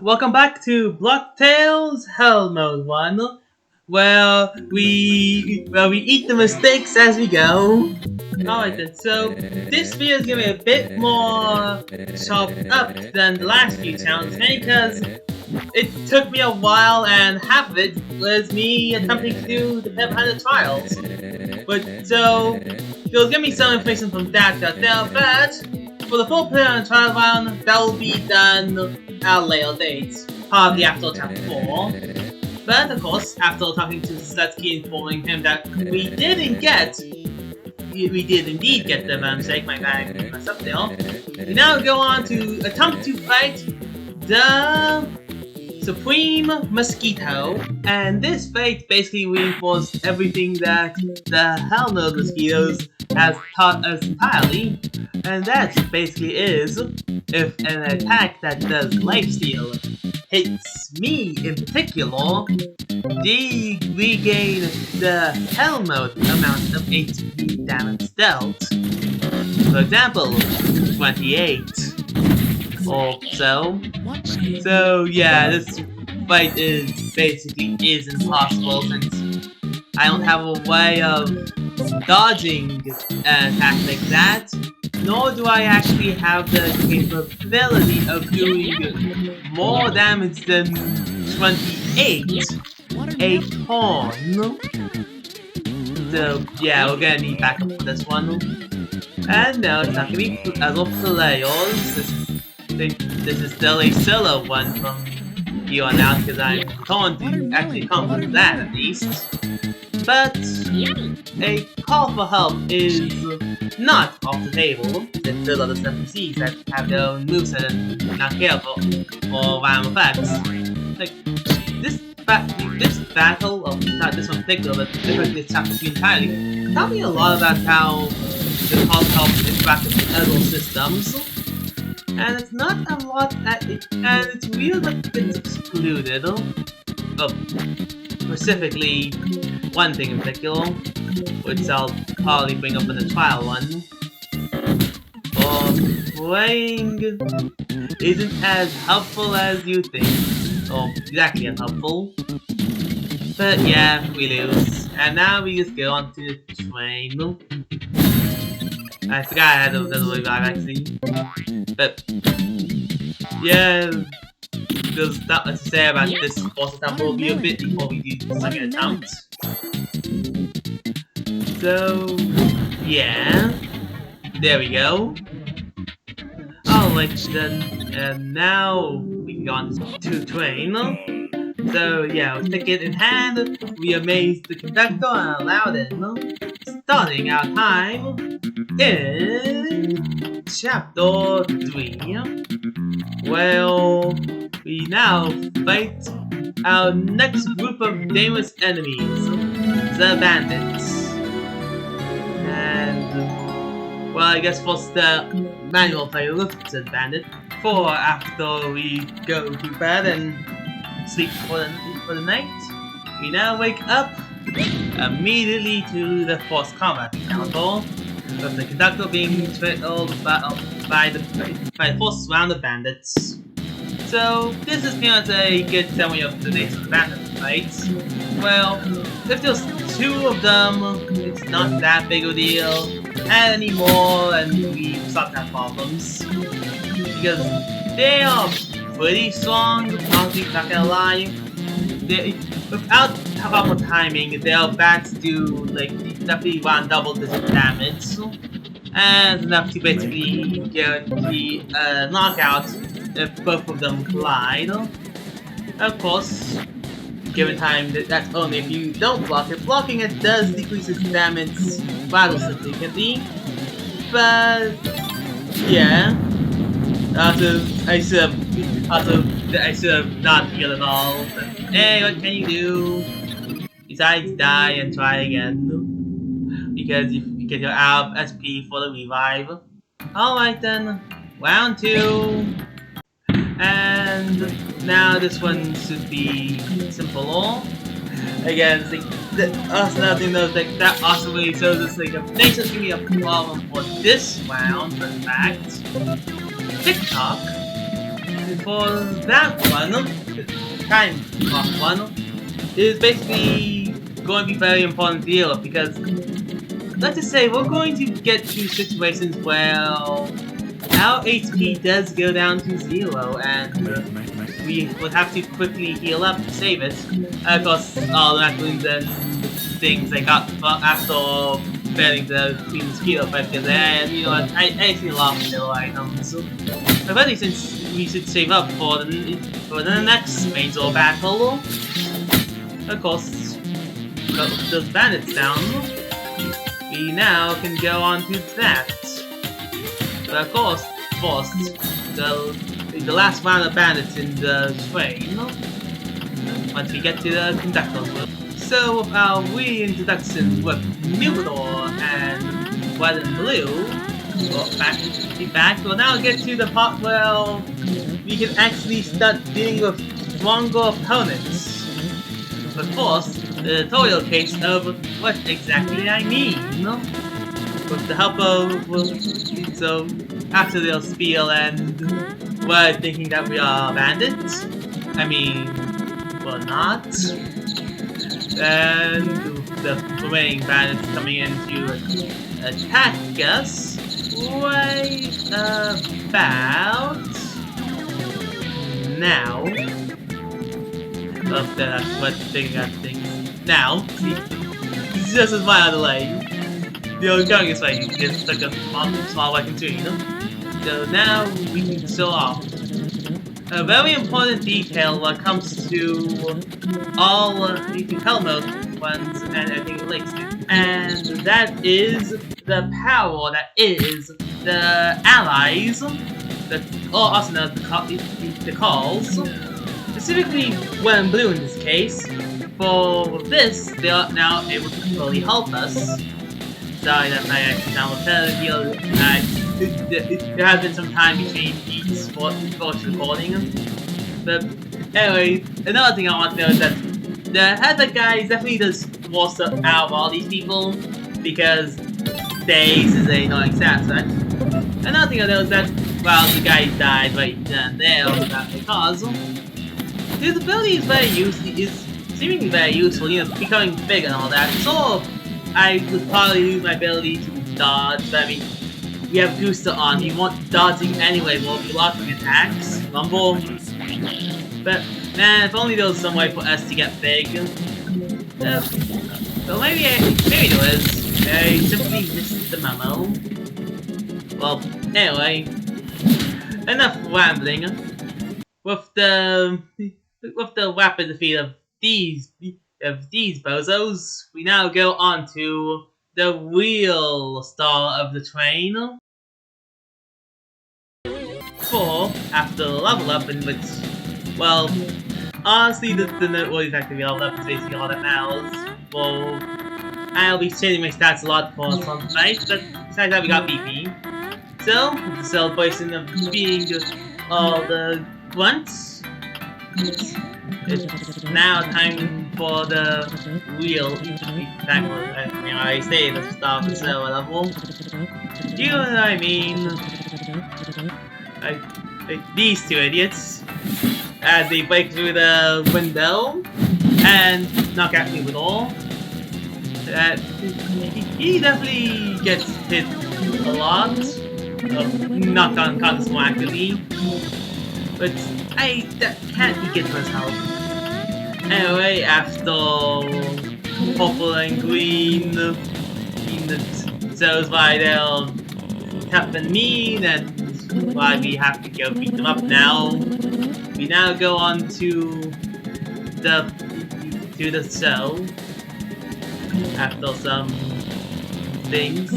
Welcome back to Blocktail's Hell Mode 1, where we eat the mistakes as we go. Alright then, so this video is gonna be a bit more chopped up than the last few challenges, mainly because it took me a while and half of it was me attempting to do the behind the trials. But so there's gonna be some information from that out there, but for the full play on the trial round, that will be done at a later date, probably after chapter 4. But of course, after talking to Slutsky, informing him that we did indeed get the Shake, my guy messed up there. We now go on to attempt to fight the Supreme Mosquito, and this fight basically reinforced everything that the Hell Mode Mosquitoes has taught us entirely, and that basically is, if an attack that does lifesteal hits me in particular, they regain the Hell Mode amount of HP damage dealt. For example, 28 or so. So yeah, this fight is impossible since I don't have a way of dodging an attack like that, nor do I actually have the capability of doing more damage than 28 a turn. So yeah, we're gonna need backup for this one. And no, it's not gonna be as of players. This is still a solo one from here on out because I'm going to actually accomplish that at least. But a call for help is not off the table, since there's other NPCs that have their own moveset and not careful or random effects. Like this battle, or not this one in particular, but this chapter 2 entirely, taught me a lot about how the call for help interacts with other systems. And it's not a lot and it's weird that it's excluded. Well, specifically, one thing in particular, which I'll probably bring up in the trial one. Playing isn't as helpful as you think, or exactly as helpful. But yeah, we lose. And now we just go on to the train. I forgot I had another revive actually. But yeah, there's not much to say about this boss attempt. We'll be a bit before we do the second attempt. So yeah, there we go. Alright then, and now we can go on to train. So yeah, with ticket in hand, we amazed the conductor and allowed in. Starting our time in chapter 3. Well, we now fight our next group of dangerous enemies, the bandits. And well, I guess first the manual playlist to the bandit. For after we go to bed and sleep for the night, we now wake up immediately to the forced combat encounter, with the conductor being throttled by the first round of bandits. So this is pretty much a good summary of today's bandit fights. Well, if there's 2 of them, it's not that big of a deal. Add any more and we start to have problems. Because they are pretty strong, honestly, not gonna lie. Without proper timing, their bats do like definitely around double-digit damage, and enough to basically guarantee a knockout if both of them collide. Of course, given time, that's only if you don't block it. Blocking it does decrease its damage rather significantly, but yeah. I should have not healed at all. But, hey, what can you do? Besides die and try again. Because you're out of SP for the revive. Alright then, round 2. And now this one should be simpler. Again, another thing though, like, that also really shows us like a makes us be a problem for this round, in fact. TikTok for that one, the time clock one, is basically going to be very important deal because let's just say we're going to get to situations where our HP does go down to 0 and we would have to quickly heal up to save it. Of course, all the raccoons and things I got after failing the Queen Mosquito fight because you know what, I see a lot of little items. But really, since we should save up for the next major battle, of course, got those bandits down. We now can go on to that. But of course, first, the last round of bandits in the train. Once we get to the conductor's room. So with our reintroduction with Numenor and Red and Blue, we'll now get to the part where we can actually start dealing with stronger opponents. But first, the tutorial case of what exactly I mean. With the help of, so after the spiel and we're thinking that we are bandits, I mean, we're not. And the remaining bandits coming in to attack us right about now. Oh, that's what thinking of things. Now, see, just as my other lane. The going this way is like a small weapon too, you know? So now we can show off a very important detail when it comes to all the helmet ones and everything it relates to. And that is the power that is the allies, or also known as the calls. Specifically, Red and Blue in this case. For this, they are now able to fully help us. Sorry that my accent now will tell you there has been some time between each sports recording. But anyway, another thing I want to know is that the headset guy definitely does more stuff out of all these people because Days is a annoying soundtrack. Another thing I know is that well the guy died right then and there without a cause. His ability is seemingly very useful, you know, becoming big and all that. So I would probably lose my ability to dodge, but I mean, we have Gusta on, you want dodging anyway, we'll be blocking attacks, Rumble. But man, if only there was some way for us to get big. So maybe there is. I simply missed the memo. Well, anyway, enough rambling. With the rapid defeat of these bozos, we now go on to the real star of the train. For after the level up, in which, well, honestly, the noteworthy fact that we leveled up is basically all that matters. Well, I'll be changing my stats a lot for some fights, but besides that, we got BP. So, with the celebration of being all the grunts, it's now time for the real I say the start of the server level. You know what I mean? Like these two idiots, as they break through the window and knock at me with all. He definitely gets hit a lot, knocked unconscious more actively, but can't he get to his health? Anyway, after purple and green shows why they're tough and mean and why we have to go beat them up now. We now go on to the show after some things.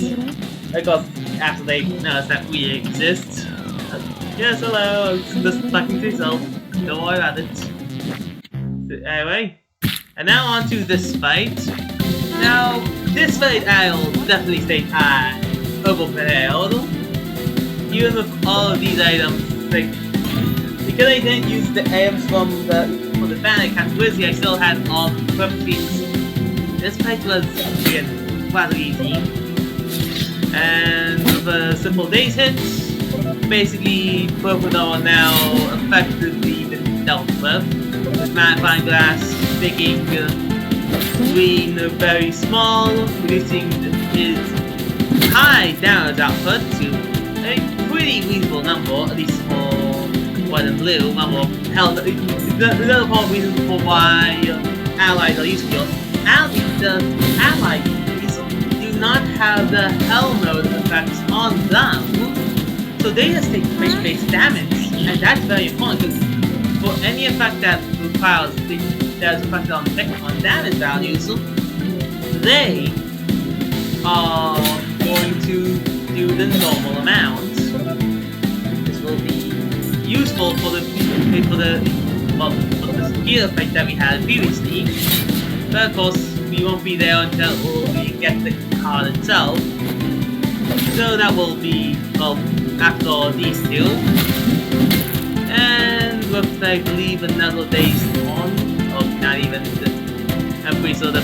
Of course, after they notice that we exist. Yes, hello, I'm just talking to yourself. Don't worry about it. Anyway, and now on to this fight. Now, this fight I'll definitely say I'm overprepared. Even with all of these items, like, because I didn't use the items from the Panic Cat Wizzy, I still had all the equipment feats. This fight was again rather easy. And with a simple daze hit, basically both of them are now effectively been dealt with magnifying glass making Green very small, reducing his high damage output to a pretty reasonable number, at least for White and Blue. Well, hell, the other part reason for why allies are useful. The allies do not have the hell mode effects on them, so they just take base damage, and that's very important because for any effect that requires that's affected on damage values, they are going to do the normal amount. This will be useful for the skill effect that we had previously, but of course we won't be there until we get the card itself. So that will be after these two, and with I believe another day's on. Not even. I'm pretty sure the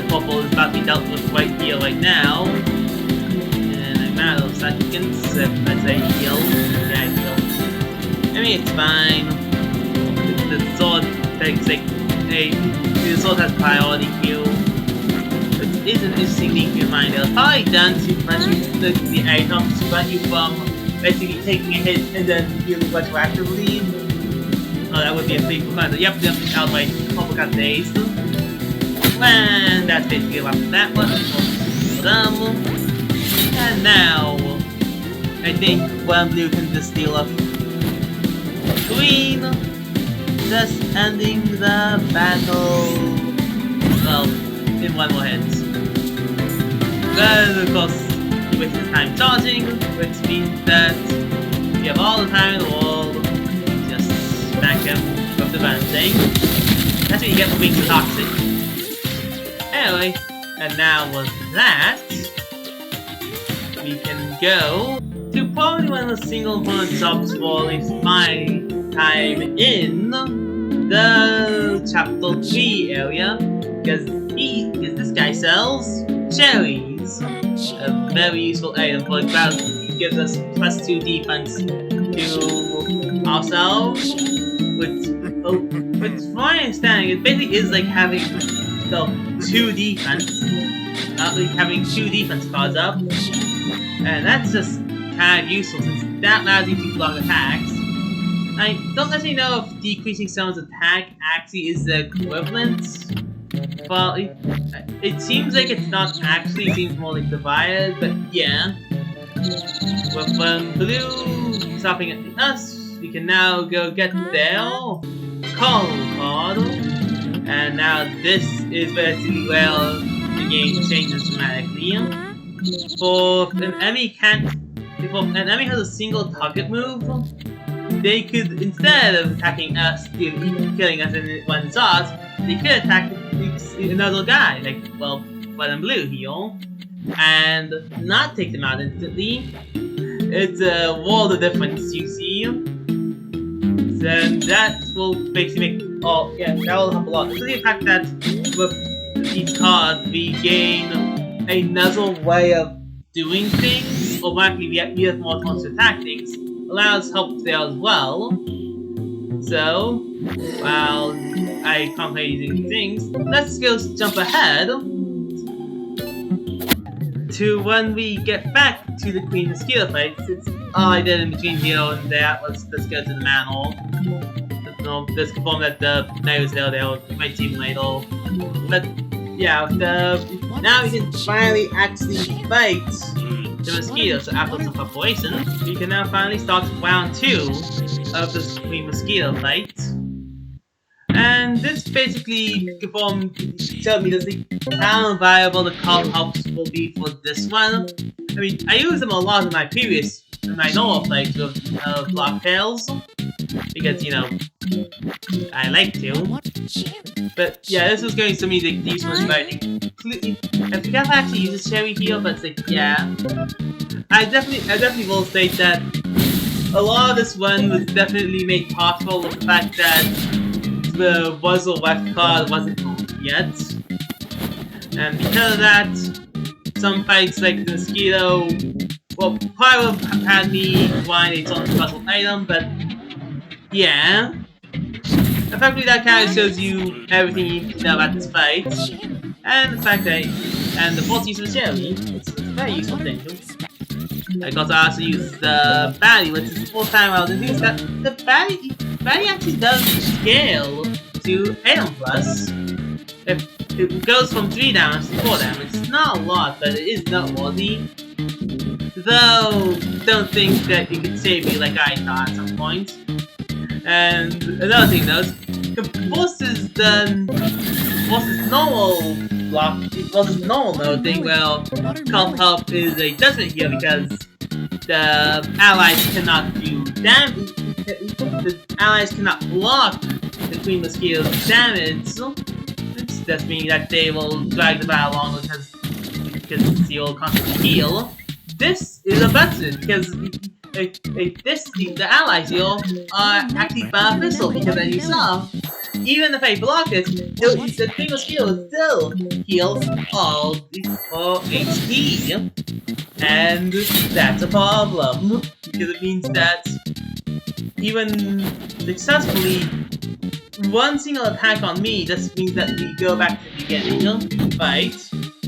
purple is about to be dealt with right here, right now. In a matter of seconds, if I say heal. Yeah, heal. I mean, it's fine. The sword takes like the sword has priority heal. It is an interesting thing to remind. It's probably done to mention the items to prevent you from basically taking a hit and then healing retroactively. Oh, that would be a big requirement. Yep, out my couple of days. And that's basically about that one for them. And now, I think White and Blue can just deal up Green, thus ending the battle. Well, in one more hit. But of course, he wastes his time charging, which means that you have all the time in the world. Smack him with the band thing. That's what you get for being so toxic. Anyway, and now with that, we can go to probably one of the single opponent shops for at least my time in the Chapter 3 area, because this guy sells cherries. A very useful item for the crowd. It gives us +2 defense to ourselves. Which from my understanding, it basically is like having two defense cards up, and that's just kind of useful since that allows you to block attacks. I don't necessarily know if decreasing someone's attack actually is the equivalent. Well, it seems like it's not actually. It seems more like divided, but yeah. With Blue stopping at us. We can now go get their call card, and now this is basically where the game changes dramatically. If an enemy has a single target move, they could, instead of attacking us, killing us in one shot, they could attack another guy, like, well, White and Blue here, and not take them out instantly. It's a world of difference, you see. Then that will basically make that will help a lot. So the fact that with each card we gain another way of doing things, or actually we have more tools to attack things, allows help there as well. So while I contemplate using things, let's go jump ahead to when we get back to the Queen Mosquito fight. Since all I did in between here and that was let's go to the manhole. Let's confirm that the knight was there, might seem later. But yeah, now we can finally actually fight the mosquito. So after some preparation, we can now finally start round 2 of the Queen Mosquito fight. And this basically showed me how valuable the card helps will be for this one. I mean, I used them a lot in my normal fights with Blocktails, because, you know, I like to. But yeah, this was going to me the use one fighting completely. I forgot if I actually use this cherry here, but it's like, yeah. I definitely will state that a lot of this one was definitely made possible with the fact that the Wuzzle left card wasn't pulled yet. And because of that, some fights like the Mosquito well, Pyro had me find a total puzzle item, but yeah. Effectively, that kind of shows you everything you need to know about this fight, and the fact that, and the false use of Sherry, it's a very useful thing. I got to also use the baddie, which is full time out. The thing is that the baddie actually does scale to 8 plus. It goes from 3 damage to 4 damage. It's not a lot, but it is noteworthy. Though, don't think that it could save me like I thought at some point. And another thing though, versus normal block, versus normal mode thing, well, Cult Help is a judgment here because the allies cannot do damage. The allies cannot block the Queen Mosquito's damage. Which just means that they will drag the battle along because the old constant heal. This is a button because the allies here are actually beneficial because as you saw, even if I block it, the Queen Mosquito still heals all HP. And that's a problem because it means that even successfully, one single attack on me just means that we go back to the beginning fight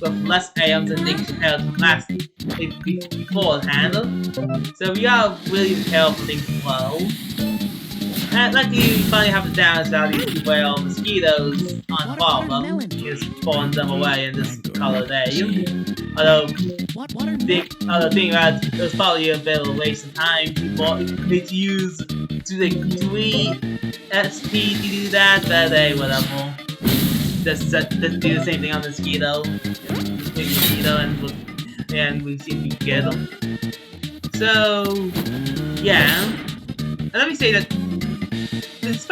with less items and things compared to last beforehand. So we are really prepared for things as well. And luckily we finally have the damage value to where mosquitoes aren't a problem. You just spawn them away in this color day. Although the thing about it was probably a bit of a waste of time to use like 3 SP to do that, but hey, whatever. Just do the same thing on the mosquito. And we seem to get them. So yeah. And let me say that it's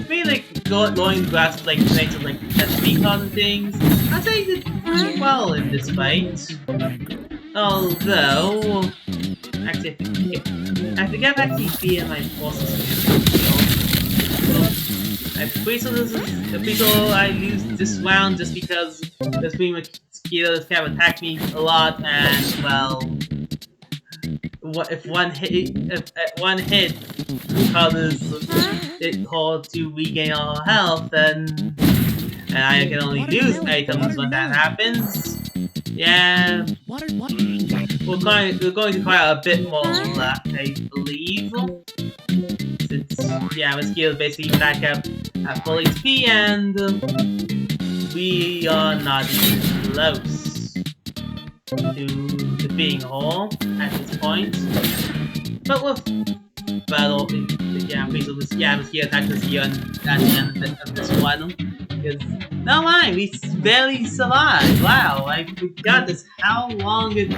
made like glowing glass with like connected to like SP cards and things. I'd say it did pretty well in this fight. Although actually I think I've actually beaten my forces. I'm pretty sure I used this round just because this Queen Mosquito kind of attacked me a lot, and well, if one hit causes it all to regain all health, then and I can only use items when that happens. Yeah, we're going to require a bit more of that, I believe. Since yeah, Mosquito's basically back up at full HP, and we are not even close to defeating her at this point. But with battle, yeah, Mosquito attacked us here at the end of this one. Because no mind, we barely survived. Wow, I forgot this how long it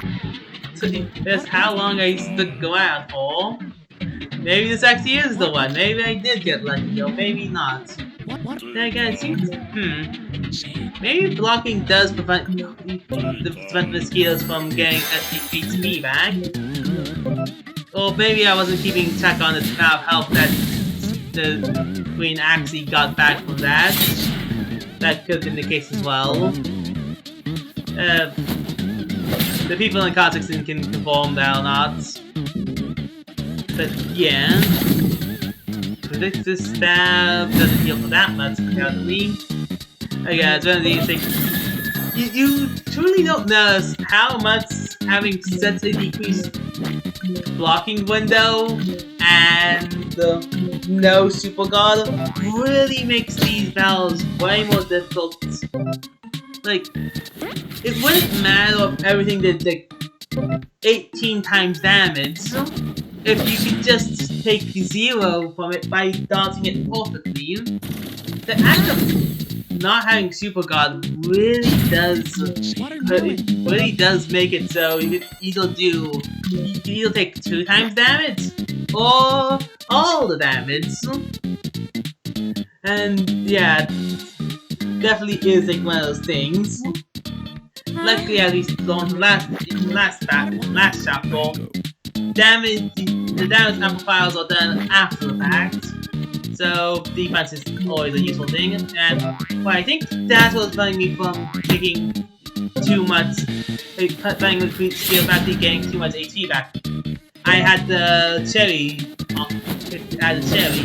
took. That's how long I stuck around for. Maybe this actually is the one. Maybe I did get lucky, or maybe not. Then again, it seems. Maybe blocking does prevent mosquitoes from getting HP back. Or maybe I wasn't keeping check on the amount of health that the Queen actually got back from that. That could have been the case as well. The people in the context can confirm that or not. But yeah, predictive stab doesn't heal for that much apparently. Okay, it's one of these things. You truly don't notice how much having such a decreased blocking window and no super guard really makes these battles way more difficult. Like, it wouldn't matter if everything did like 18 times damage. If you could just take 0 from it by dodging it perfectly, the act of not having super guard really does make it so you could either take 2 times damage or all the damage. And yeah, definitely is like one of those things. Luckily, at least on the last chapter, the damage amplifiers are done after the fact, so defense is always a useful thing, and well, I think that's what's preventing me from taking too much, playing with Queen's skill back, getting too much HP back. I had the cherry,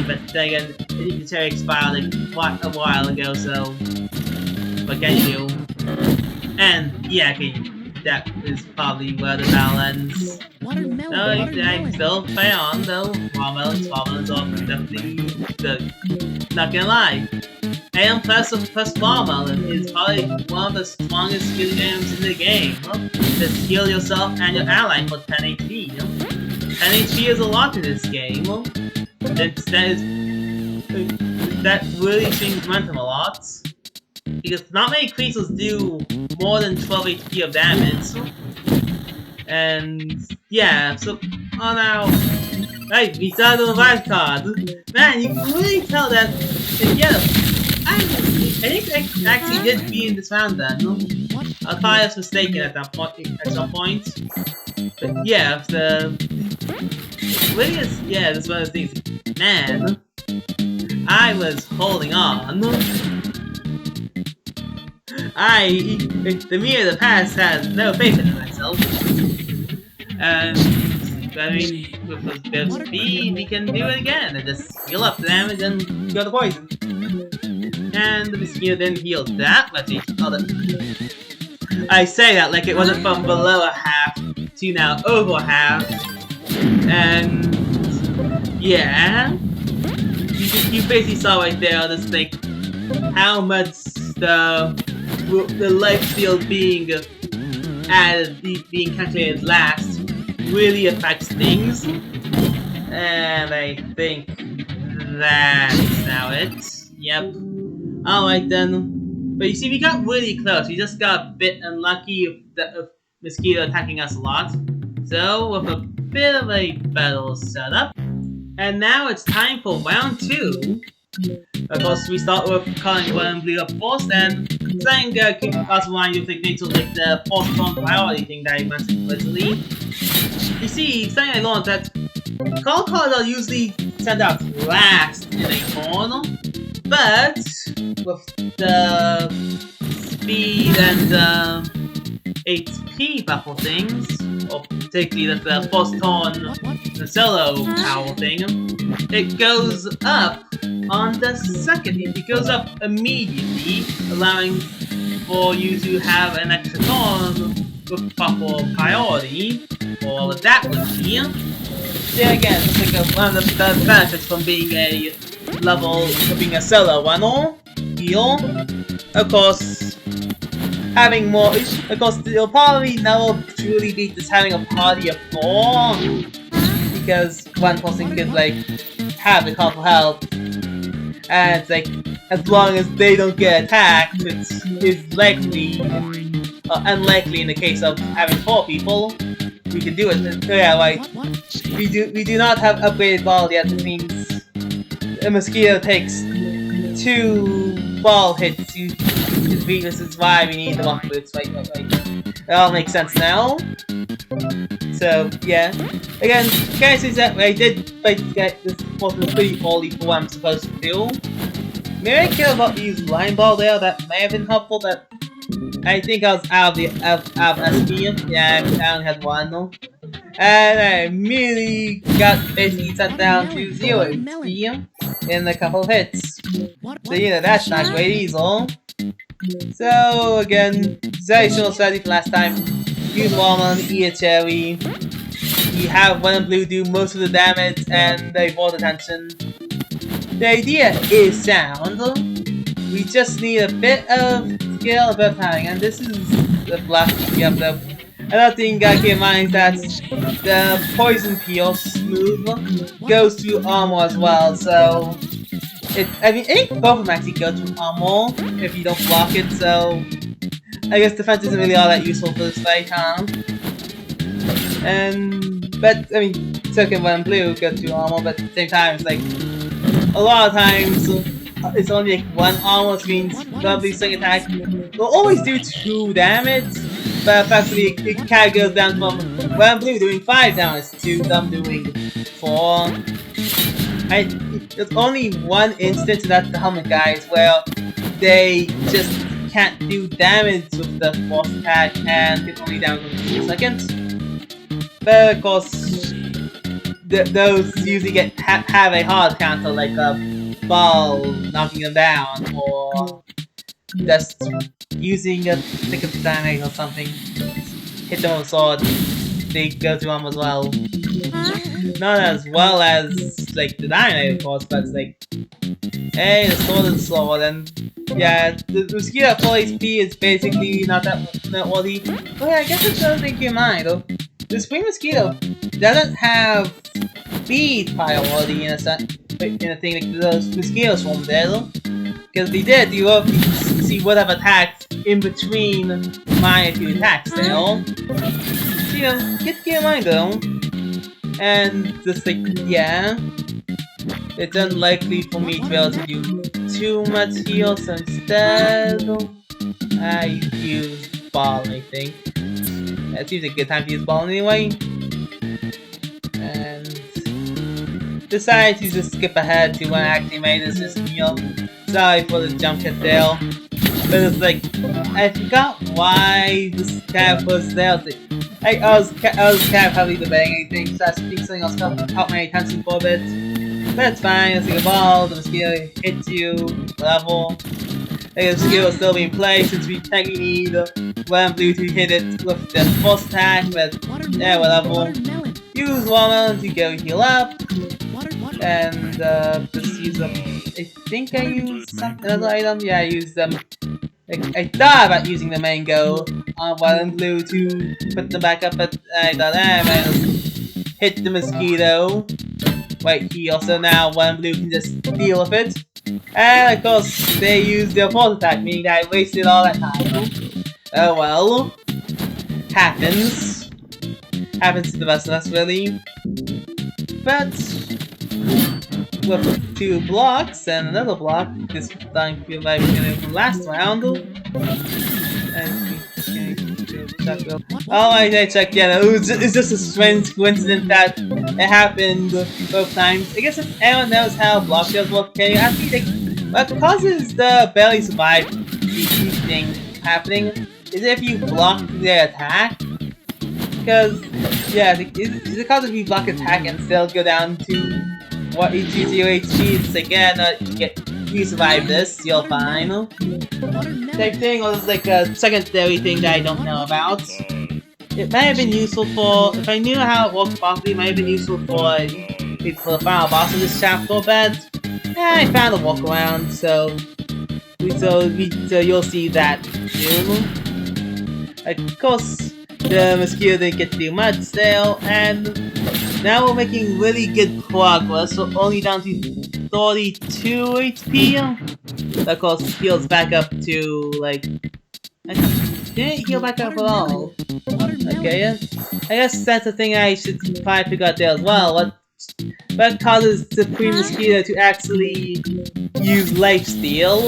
but again, I think the cherry expired like a while ago, so what can you do? And yeah, okay, that is probably where the battle ends. No, I still play on though. Watermelons are definitely good. Not gonna lie. AM plus Watermelon is probably one of the strongest skill games in the game. Just heal yourself and your ally for 10 HP. 10 HP is a lot in this game. That really changes momentum a lot. Because not many creatures do more than 12 HP of damage. And yeah, so now, right, we saw the wild card. Man, you can really tell that. Yeah, I think I actually did be in this round then. I thought I was mistaken at that point. At some point, but yeah, really is that's one of the things. Man, I was holding on. The me of the past has no faith in myself. And I mean, with a bit of speed, we can do it again and just heal up the damage and go to poison. And the mosquito didn't heal that much. I say that like it wasn't from below a half to now over half. And yeah, you basically saw right there just like how much the life steal being added, being calculated last, really affects things. And I think that's now it. Yep. Alright then. But you see, we got really close. We just got a bit unlucky of mosquito attacking us a lot. So, with a bit of a battle setup. And now it's time for round 2. Of course, we start with calling one and blue up first, and saying keep us in mind you think to like the first turn priority thing that I mentioned originally. You see, saying I learned that call cards are usually sent out last in a turn, but with the speed and HP buffer things, or particularly the first turn, the solo power thing, it goes up on the second hit. It goes up immediately, allowing for you to have an extra turn with proper priority, or what that would be. There again, it's like one of the benefits from being a being a solo runner here. Of course, having more, you'll probably never truly beat this having a party of 4, because one person could like have the call for help, and it's like as long as they don't get attacked, which is likely unlikely in the case of having 4 people, we can do it. So yeah, like we do not have upgraded ball yet. It means a mosquito takes 2 ball hits to defeat. This is why we need the upgrades. Right. That all makes sense now. So yeah, again, guys, is that I did get this was pretty poorly for what I'm supposed to do. Maybe I care about these line ball there. That may have been helpful, but I think I was out of SP. Yeah, I only had 1 though. And I immediately got basically set down to 0 XP in a couple of hits. So yeah, that's not great either. So again, very short strategy for last time. Use Watermelon, eat a cherry. You have 1 and blue do most of the damage and they avoid attention. The idea is sound. We just need a bit of skill, a bit of timing, and this is the black. Yep. Another thing you gotta keep in mind is that the poison pierce move goes to armor as well. So I think both of them actually go to armor if you don't block it. So I guess defense isn't really all that useful for this fight, huh? But I mean, second 1 and blue go to armor, but at the same time, it's like a lot of times it's only like 1 armor, which means double swing attack will always do 2 damage, but effectively it kind of goes down from 1 and blue doing 5 damage to them doing 4. There's only 1 instance in that the helmet guys where they just can't do damage with the force attack and can only damage in 2 seconds. But of course, those usually have a hard counter, like a ball knocking them down, or just using a stick of dynamite or something. Hit them with a sword, they go to arm as well. Not as well as like the dynamite, of course, but it's like, hey, the sword is sword, and yeah, the mosquito at full HP is basically not that noteworthy. Oh yeah, I guess it's another thing to keep in mind though. The Spring Mosquito doesn't have speed priority in a thing like those mosquitoes from there though. Because if they did, you would have attacked in between my 2 attacks there. So, you know, get to keep in mind though. And just like, yeah, it's unlikely for me to be able to do too much heal, so instead, I use Ball, I think. It seems a good time to use Ball anyway. And decide to just skip ahead to when I actually made this system heal. Sorry for the jump cut there. But it's like, I forgot why this cat was there. I was kind of heavily debating anything, so I think something else caught my attention for a bit. But it's fine, it's like a ball, the mosquito hits you, level. The mosquito will still be in play since we technically need red and blue to hit it with the force attack, but yeah, whatever. Use watermelon to go heal up. And just use them. I think I used another item. Yeah, I used them. I thought about using the mango on white and blue to put them back up, but I thought, I might just hit the mosquito. Wait, heal, so now white and blue can just deal with it. And of course, they used their force attack, meaning that I wasted all that time. Oh well. Happens. Happens to the best of us, really. But with 2 blocks and another block, this time feel like from last round. Oh, I checked. Yeah, it's just a strange coincidence that it happened both times. I guess if anyone knows how block shields work, can you ask me like, what causes the barely survive thing happening? Is it if you block their attack? Because yeah, is it cause if you block attack and still go down to what 820 HP? It's like, yeah, no, you survive this, you're fine. Type thing, or it's like a secondary thing that I don't know about. It might have been useful for, if I knew how it worked properly, it might have been useful for the final boss of this chapter, but yeah, I found a workaround, so you'll see that soon. Of course, the mosquito didn't get to do much there, and now we're making really good progress. We're only down to 32 HP. Of course, heals back up to like. I didn't heal back up at all. Okay, yeah. I guess that's the thing I should probably figure out there as well. What causes the Supreme Mosquito to actually use lifesteal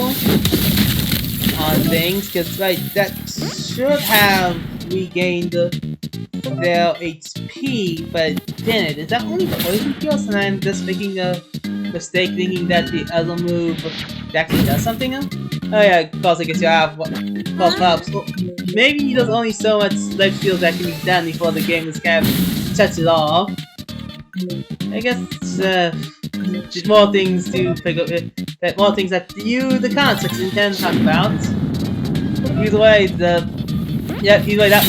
on things? Because right, that should have regained their HP, but it didn't. Is that only poison heals? And I'm just making a mistake thinking that the other move actually does something? Oh yeah, of course I guess you have perhaps. Well, maybe he does only so much life steals that can be done before the game is kind of shuts it off. I guess there's more things to pick up, more things that you, the concepts, can talk about. Either way, that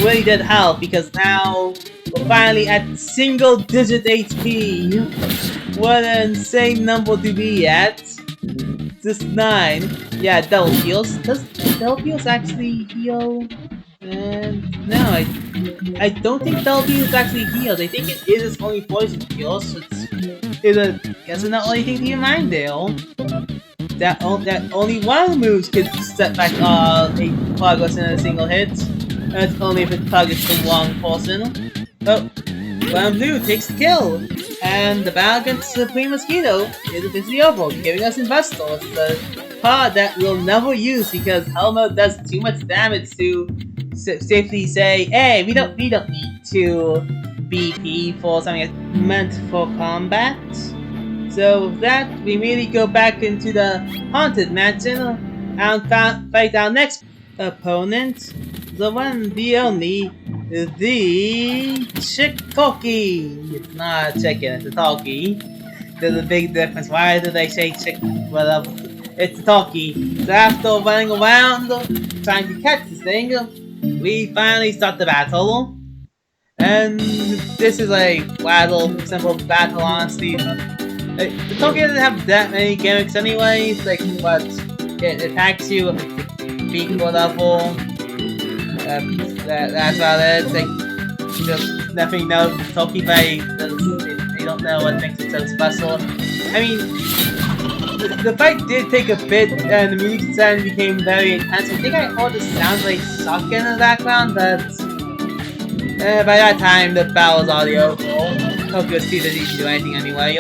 really did help because now we're finally at single-digit HP. What an insane number to be at. Just 9. Yeah, double heals. Does double heals actually heal? No, I don't think double heals actually heals. I think it is only poison heals. So it's not only thing to keep in mind there. That only one move can set back a progress in a single hit. And it's only if it targets the wrong person. Oh, Brown Blue takes the kill. And the battle against the Supreme Mosquito is officially over, giving us Investors, the card that we'll never use because Helmo does too much damage to safely say, hey, we don't need to BP for something that's meant for combat. So with that, we immediately go back into the Haunted Mansion and fight our next opponent, the one, the only, the chick talkie. It's not a chicken, it's a talkie. There's a big difference. Why do they say chick? Well, it's a talkie. So after running around trying to catch this thing, we finally start the battle. And this is a simple battle, honestly. The talkie doesn't have that many gimmicks anyways, like, but it attacks you with a beak or level. That's about it. Like, just nothing no talkie fight. They don't know what makes it so special. I mean, the fight did take a bit, and the music sound became very intense. I think I heard the sound like suck in the background, but by that time the battle was already over. Tokyo was too busy to do anything anyway.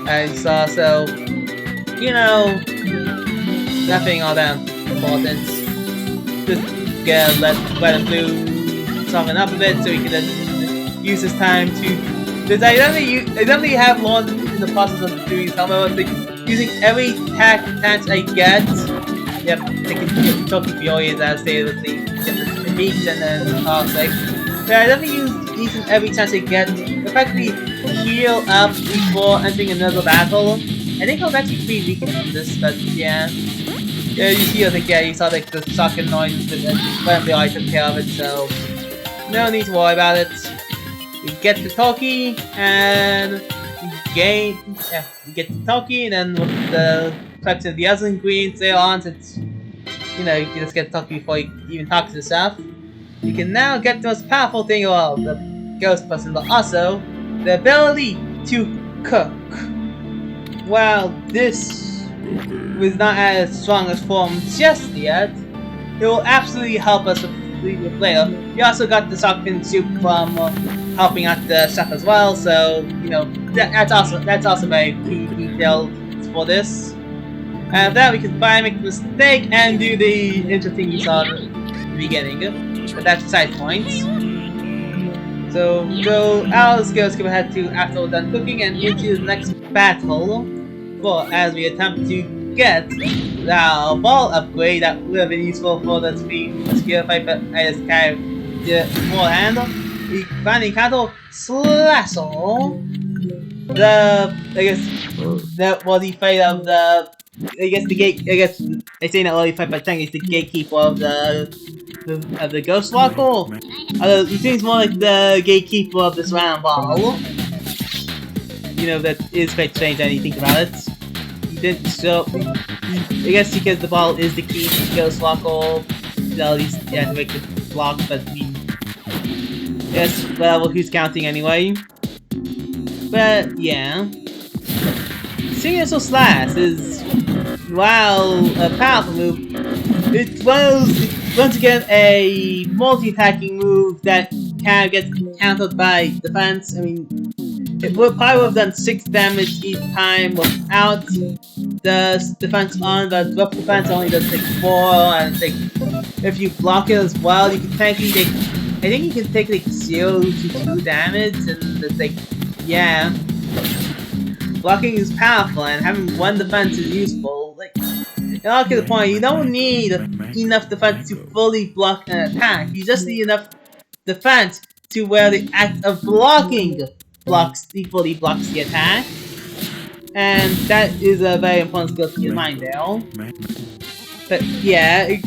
And so you know, nothing all that important. Just get let and blue soften up a bit so we can then use this time to. Because I definitely have learned in the process of doing some of it, using every chance I get. Yep, I can get Toki Furious as stated with the beats and then like. But I definitely use each and every chance I get to effectively heal up before entering another battle. I think I was actually pretty weak in this, but yeah. Yeah, you see, I think, yeah, you saw like the sucking noise, but I took care of it, so no need to worry about it. We get the Toki and we get the Toki, and then with the collection of the other ingredients there on, since you know you can just get the Toki before you even talk to yourself. You can now get the most powerful thing of all, the Ghost Person, but also the ability to cook. While this was not at its strongest form just yet, it will absolutely help us with later. We also got the shark fin soup from helping out the stuff as well, so you know that's also very key detail for this. And after that, we can finally make the mistake and do the interesting you saw at the beginning. But that's side points. So let's skip ahead to after we're done cooking and into the next battle. For as we attempt to get the ball upgrade that would have been useful for the speed skill fight, but I just kind of did it beforehand. We finally encounter Slassel. That was the fight of the I say not only fight, but technically it's the gatekeeper of the Ghost Walker. Although he seems more like the gatekeeper of this round ball. You know, that is quite strange when you think about it. He didn't show. I guess because the ball is the key to Ghost Walker. At least, yeah, to make the block, but I mean. Yes, well, who's counting anyway? But, yeah. Seeing as so Slash is, while a powerful move, it was once again a multi-attacking move that kind of gets countered by defense. I mean, it would probably have done 6 damage each time without the defense on, but with defense only does like 4, and it's like, if you block it as well, you can technically take, I think you can take like 0 to 2 damage, and it's like, yeah. Blocking is powerful, and having 1 defense is useful. Like, I'll get the point, you don't need enough defense to fully block an attack, you just need enough defense to where the act of blocking fully blocks the attack. And that is a very important skill to keep in mind there. But yeah, I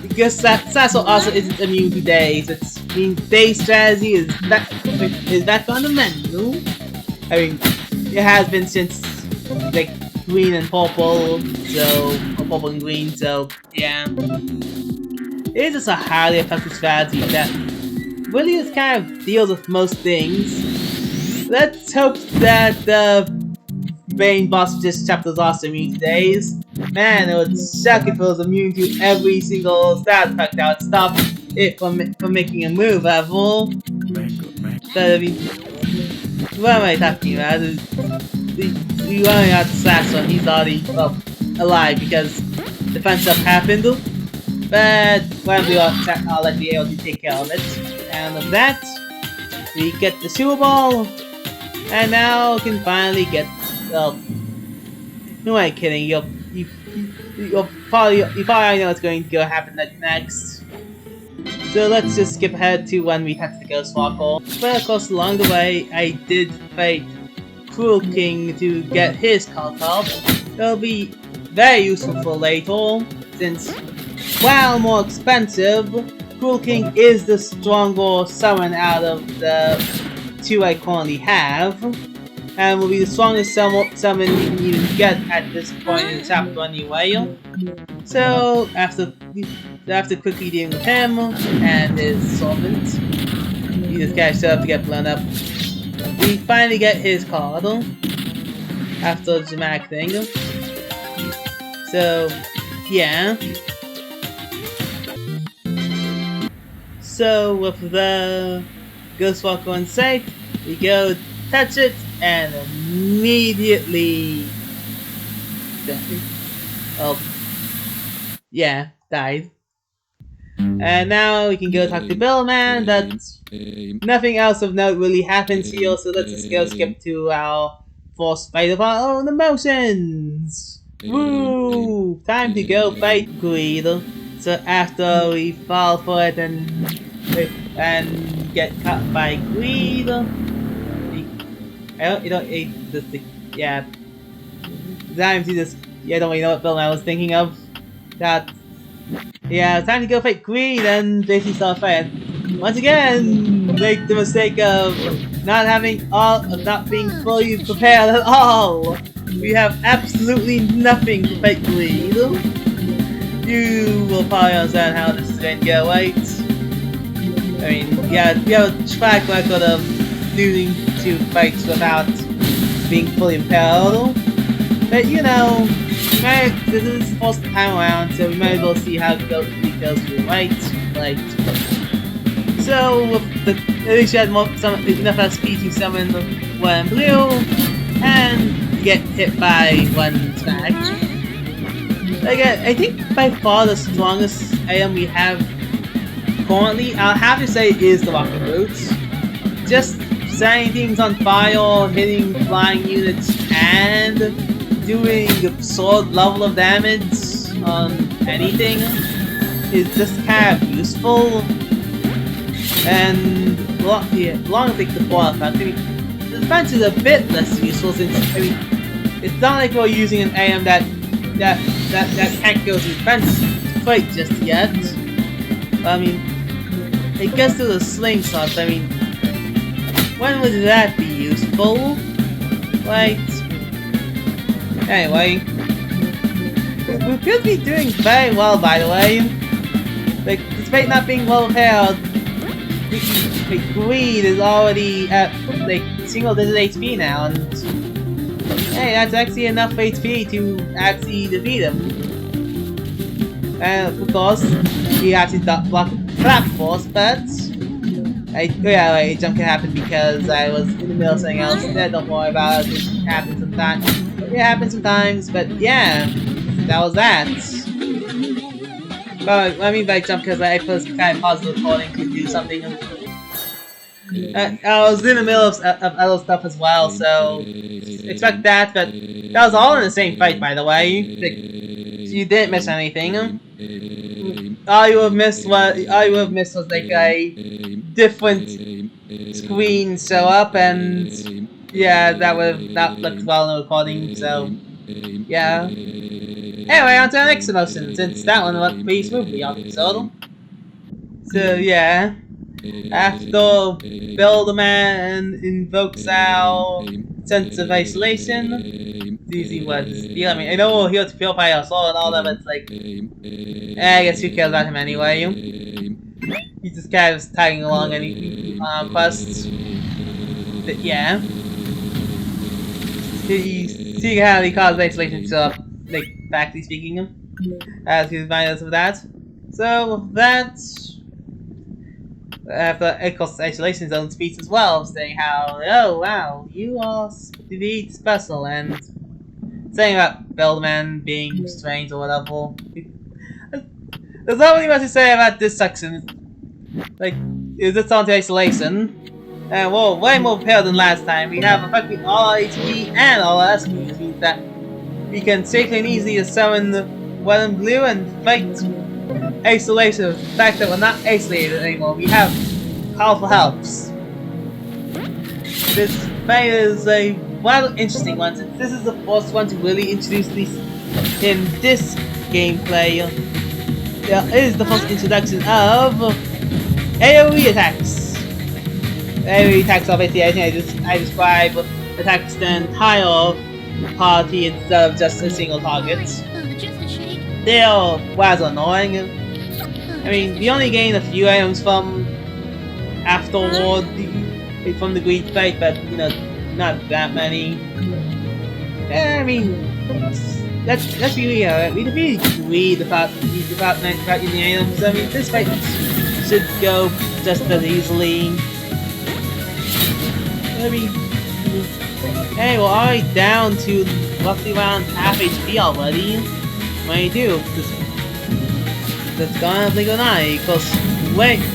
guess Sasso also isn't immune to days. I mean, day strategy is back on the menu. I mean, it has been since like green and purple, or purple and green, so yeah. It is just a highly effective strategy that really just kind of deals with most things. Let's hope that the main boss of this chapter is also immune to days. Man, it would suck if it was immune to every single stat effect that would stop it from making a move level. But I mean, what am I talking about? We running out to Slash when he's already alive because defense stuff happened. But whatever, I'll let the AOD take care of it. And with that, we get the Super Bowl. And now we can finally get, well, who am I kidding? you probably know what's going to happen next. So let's just skip ahead to when we touch the Ghost Walker. But of course, along the way, I did fight Cruel King to get his cult up. It'll be very useful for later, since while more expensive, Cruel King is the stronger summon out of the two I currently have, and will be the strongest summon you can even get at this point in the chapter anyway. So after quickly dealing with him and his servant, he just catches up to get blown up. We finally get his card after the dramatic thing. So yeah. So with the Ghost Walker in sight, we go touch it and immediately died. And now we can go talk to Billman, but nothing else of note really happens here, so let's just go skip to our first fight of our own emotions! Woo! Time to go fight Greed. So after we fall for it and get caught by Greed, I don't really know what film I was thinking of. Time to go fight Greed and basically start a fight. Once again, make the mistake of not being fully prepared at all. We have absolutely nothing to fight Greed. You will probably understand how this is going to go, right? I mean, yeah, we have a track record of losing to fights without being fully prepared. But you know, this is the first time around, so we might as well see how it goes through, right? So, at least you had enough SP to summon one blue, and get hit by one smash. Again, I think by far the strongest item we have currently, I'll have to say, is the rocket boots. Just setting things on fire, hitting flying units, and doing absurd level of damage on anything is just kind of useful. And along with the ball effect, I mean, the defense is a bit less useful since, I mean, it's not like we're using an item that can't go to defense quite just yet. But, I mean, it gets to the slingshot. I mean, when would that be useful? Right? Anyway, we could be doing very well, by the way. Like, despite not being well prepared, Greed is already at like single-digit HP now, and hey, that's actually enough HP to actually defeat him. And of course, he actually block Trap Force, but jump can happen because I was in the middle of something else. Don't worry about it. It happens sometimes. It happens sometimes, but yeah, that was that. But I mean by jump because I was kind of paused the recording to do something. I was in the middle of other stuff as well, so expect that. But that was all in the same fight, by the way. You didn't miss anything. All you have missed was like a different screen show up, and yeah, that would have not looked well in the recording. So yeah. Anyway, on to the next emotion, since that one went pretty smoothly on the episode. So yeah. After Builderman invokes our sense of isolation, to see what's deal. I mean, I know we're here to purify our soul and all that, but it's like, I guess who cares about him anyway? He's just kind of tagging along any quest. But yeah. See how he caused isolation show up, like, factually speaking, as he reminded us of that. So, with that, after Echo's isolation zone speaks as well, saying how, oh wow, you are indeed special, and saying about Builderman being strange or whatever. There's not really much to say about this section. Like, is this on to isolation? And we're way more prepared than last time. We have effectively all our HP and all our SP, which means that we can safely and easily summon Red and Blue and fight isolation. The fact that we're not isolated anymore. We have powerful helps. This fight is a rather interesting one since this is the first one to really introduce these in this gameplay. It is the first introduction of AoE attacks. AoE attacks are basically anything I describe attacks the entire party instead of just a single target. They are rather annoying. I mean, we only gain a few items from afterward from the Greed fight, but you know, not that many. I mean, let's be real. We defeated Greed about using the items. I mean, this fight should go just as easily. I mean, hey, we're already down to roughly around half HP already. What do you do? That's gonna blink an eye, because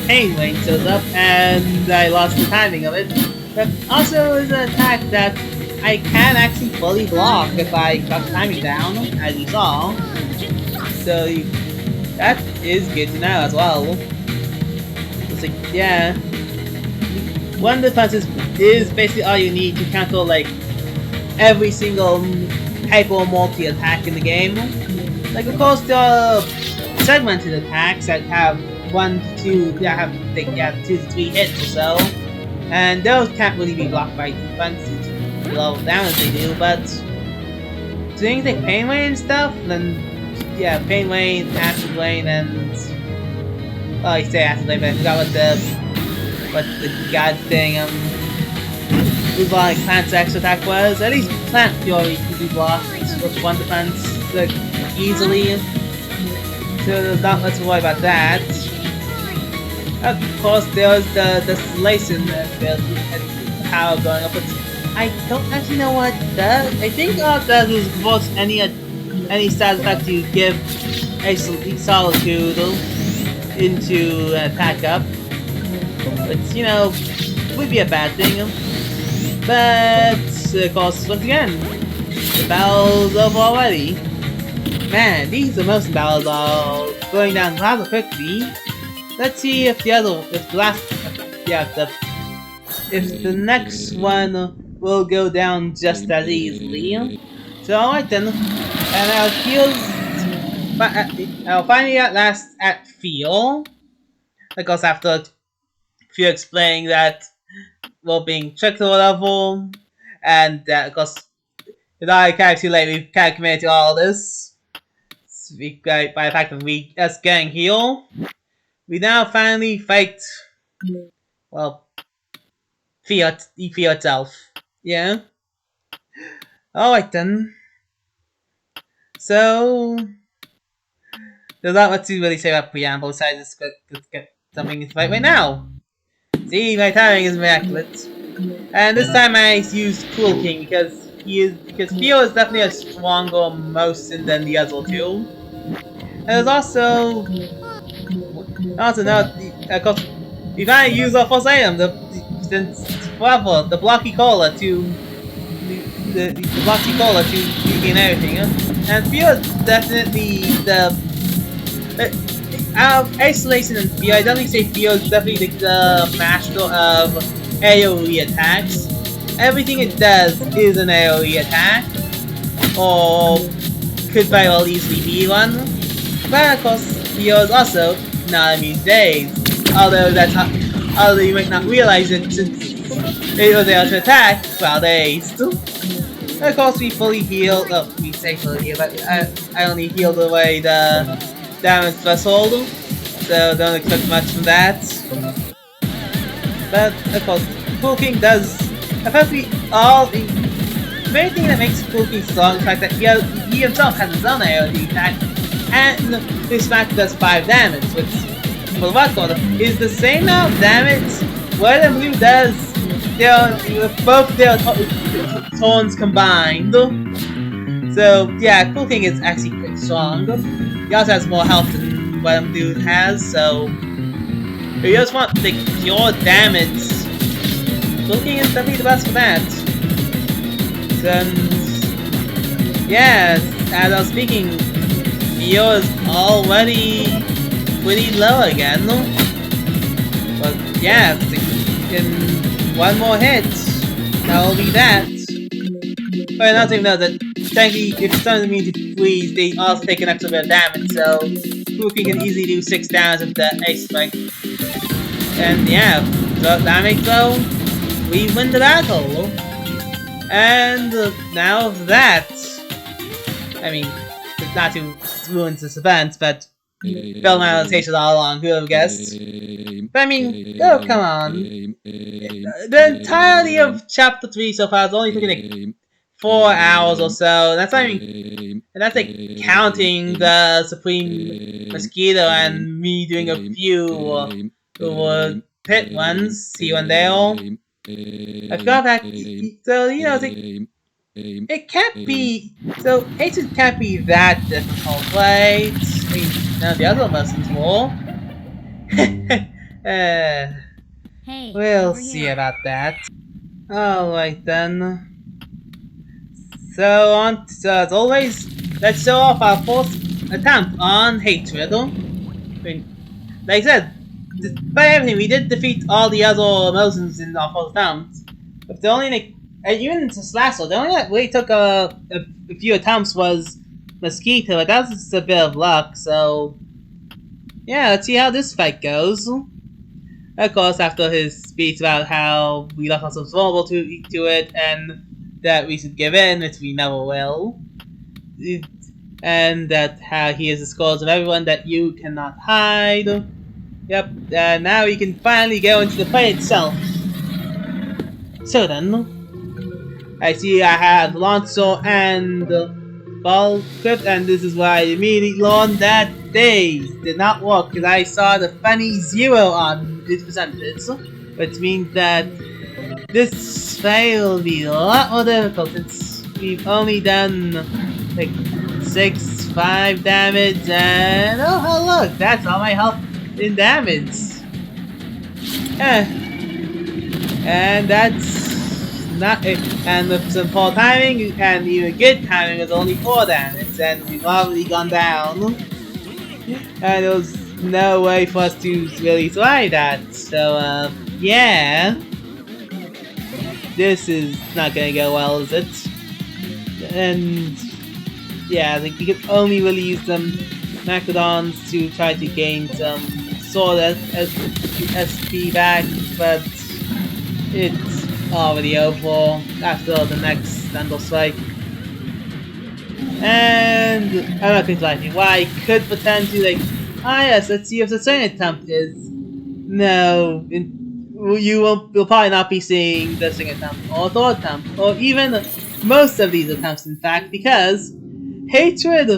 Pain Wayne shows up and I lost the timing of it. But also is an attack that I can actually fully block if I cut the timing down, as you saw. So that is good to know as well. It's like, yeah. One defense is basically all you need to counter like every single hyper multi attack in the game. Like of course there are segmented attacks that have 1 to 2, have 2 to 3 hits or so, and those can't really be blocked by defenses to level damage they do. But things like Pain Wayne and stuff, then yeah, Pain Wayne, Acid Wayne, and I say Acid Wayne, but I forgot what the god thing like Plant's extra attack was. At least Plant Fury can be blocked with one defense like easily. So there's not much to worry about that. Of course, there's the Slation power going up, but I don't actually know what it does. I think all it does is votes any stat effect you give a Solitude into an attack up. But you know, would be a bad thing. But of course, once again, the battle's over already. Man, these emotion battles are going down rather quickly. Let's see if if the next one will go down just as easily. So alright then, and I'll finally at last at Feel. Of course, after Feel explaining that we're being tricked or whatever, and of course, without kind of too late, we've kind of committed to all this. By the fact of us getting healed, we now finally fight, well, Fear itself. Yeah? Alright then. So, there's not much to really say about preamble besides let's get something to fight right now. See, my timing is immaculate. And this time I used Cool King because Fear is definitely a stronger motion than the other two. And there's also note, of course, we finally use our first item, the Blocky Cola to gain everything. And Fear is definitely out of Isolation and Fear, I definitely say Fear is definitely the master of AoE attacks. Everything it does is an AoE attack, or could very well easily be one. But of course, Fear is also not immune to daze. Although you might not realize it since it was able to attack while dazed. Of course, we fully healed. Oh, we say fully healed, but I only healed away the damage threshold, so don't expect much from that. But of course, Cool King does effectively all the main thing that makes Cool King strong is the fact that he himself has his own AoE attack, and this fact does 5 damage, which for the record is the same amount of damage Red and Blue does with both their turns combined. So yeah, Cool King is actually pretty strong. He also has more health than Red and Blue has, so if you just want the pure damage, Cool King is definitely the best for that. And yeah, as I was speaking, Mio is already pretty low again. But yeah, in one more hit, that'll be that. But not even know that technically, if someone means to freeze, they also take an extra bit of damage, so Fuki can easily do 6 damage with the Ace Strike. And yeah, so damage though, we win the battle. And now that, I mean, not to ruin the suspense, but Bell Manifestation all along, who would have guessed? But I mean, oh come on. The entirety of Chapter 3 so far is only taking like 4 hours or so. That's not even, and that's like counting the Supreme Mosquito and me doing a few pit ones here and there. I forgot that. So you know, it's like it can't be. So Aces can't be that difficult, right? I mean, none of the other lessons will. Hey, We'll over see here. about that. Alright then. So on, so as always, let's show off our first attempt on Hatred. I mean, like I said, despite everything, we did defeat all the other emotions in our first attempt. But the only like, even to Slasso, the only that really took a few attempts was Mosquito, but that was just a bit of luck, so yeah, let's see how this fight goes. Of course, after his speech about how we left ourselves vulnerable to it, and that we should give in, which we never will. And that how he is the scores of everyone that you cannot hide. Yep, now we can finally go into the fight itself. So then, I see I have Lonzo and Ball equipped, and this is why I immediately learned that they did not work because I saw the funny 0 on this percentage, which means that this fight will be a lot more difficult since we've only done like 5 damage, and oh look, that's all my health in damage. And that's not it. And with some poor timing and even good timing, it's only 4 damage, and we've already gone down. And there was no way for us to really survive that. So yeah, this is not gonna go well, is it? And yeah, like you can only really use them Macrodons to try to gain some sort of SP back, but it's already over after the next Sandal Strike. And I'm not going to lie to you, what I could pretend to like, yes, let's see if the second attempt is. No, you'll probably not be seeing the second attempt, or third attempt, or even most of these attempts in fact, because Hatred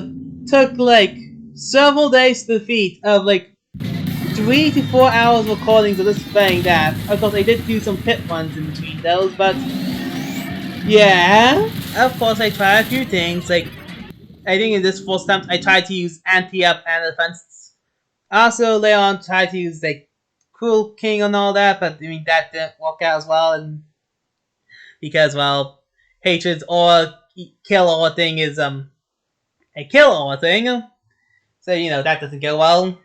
took like several days to defeat of like 3 to 4 hours recordings of this thing that, of course I did do some pit ones in between those, but yeah, of course I tried a few things, like I think in this first attempt I tried to use anti-up and defense. Also later on tried to use like Cruel King and all that, but I mean that didn't work out as well, and because well, Hatred's or kill or thing is a kill or thing, so you know that doesn't go well.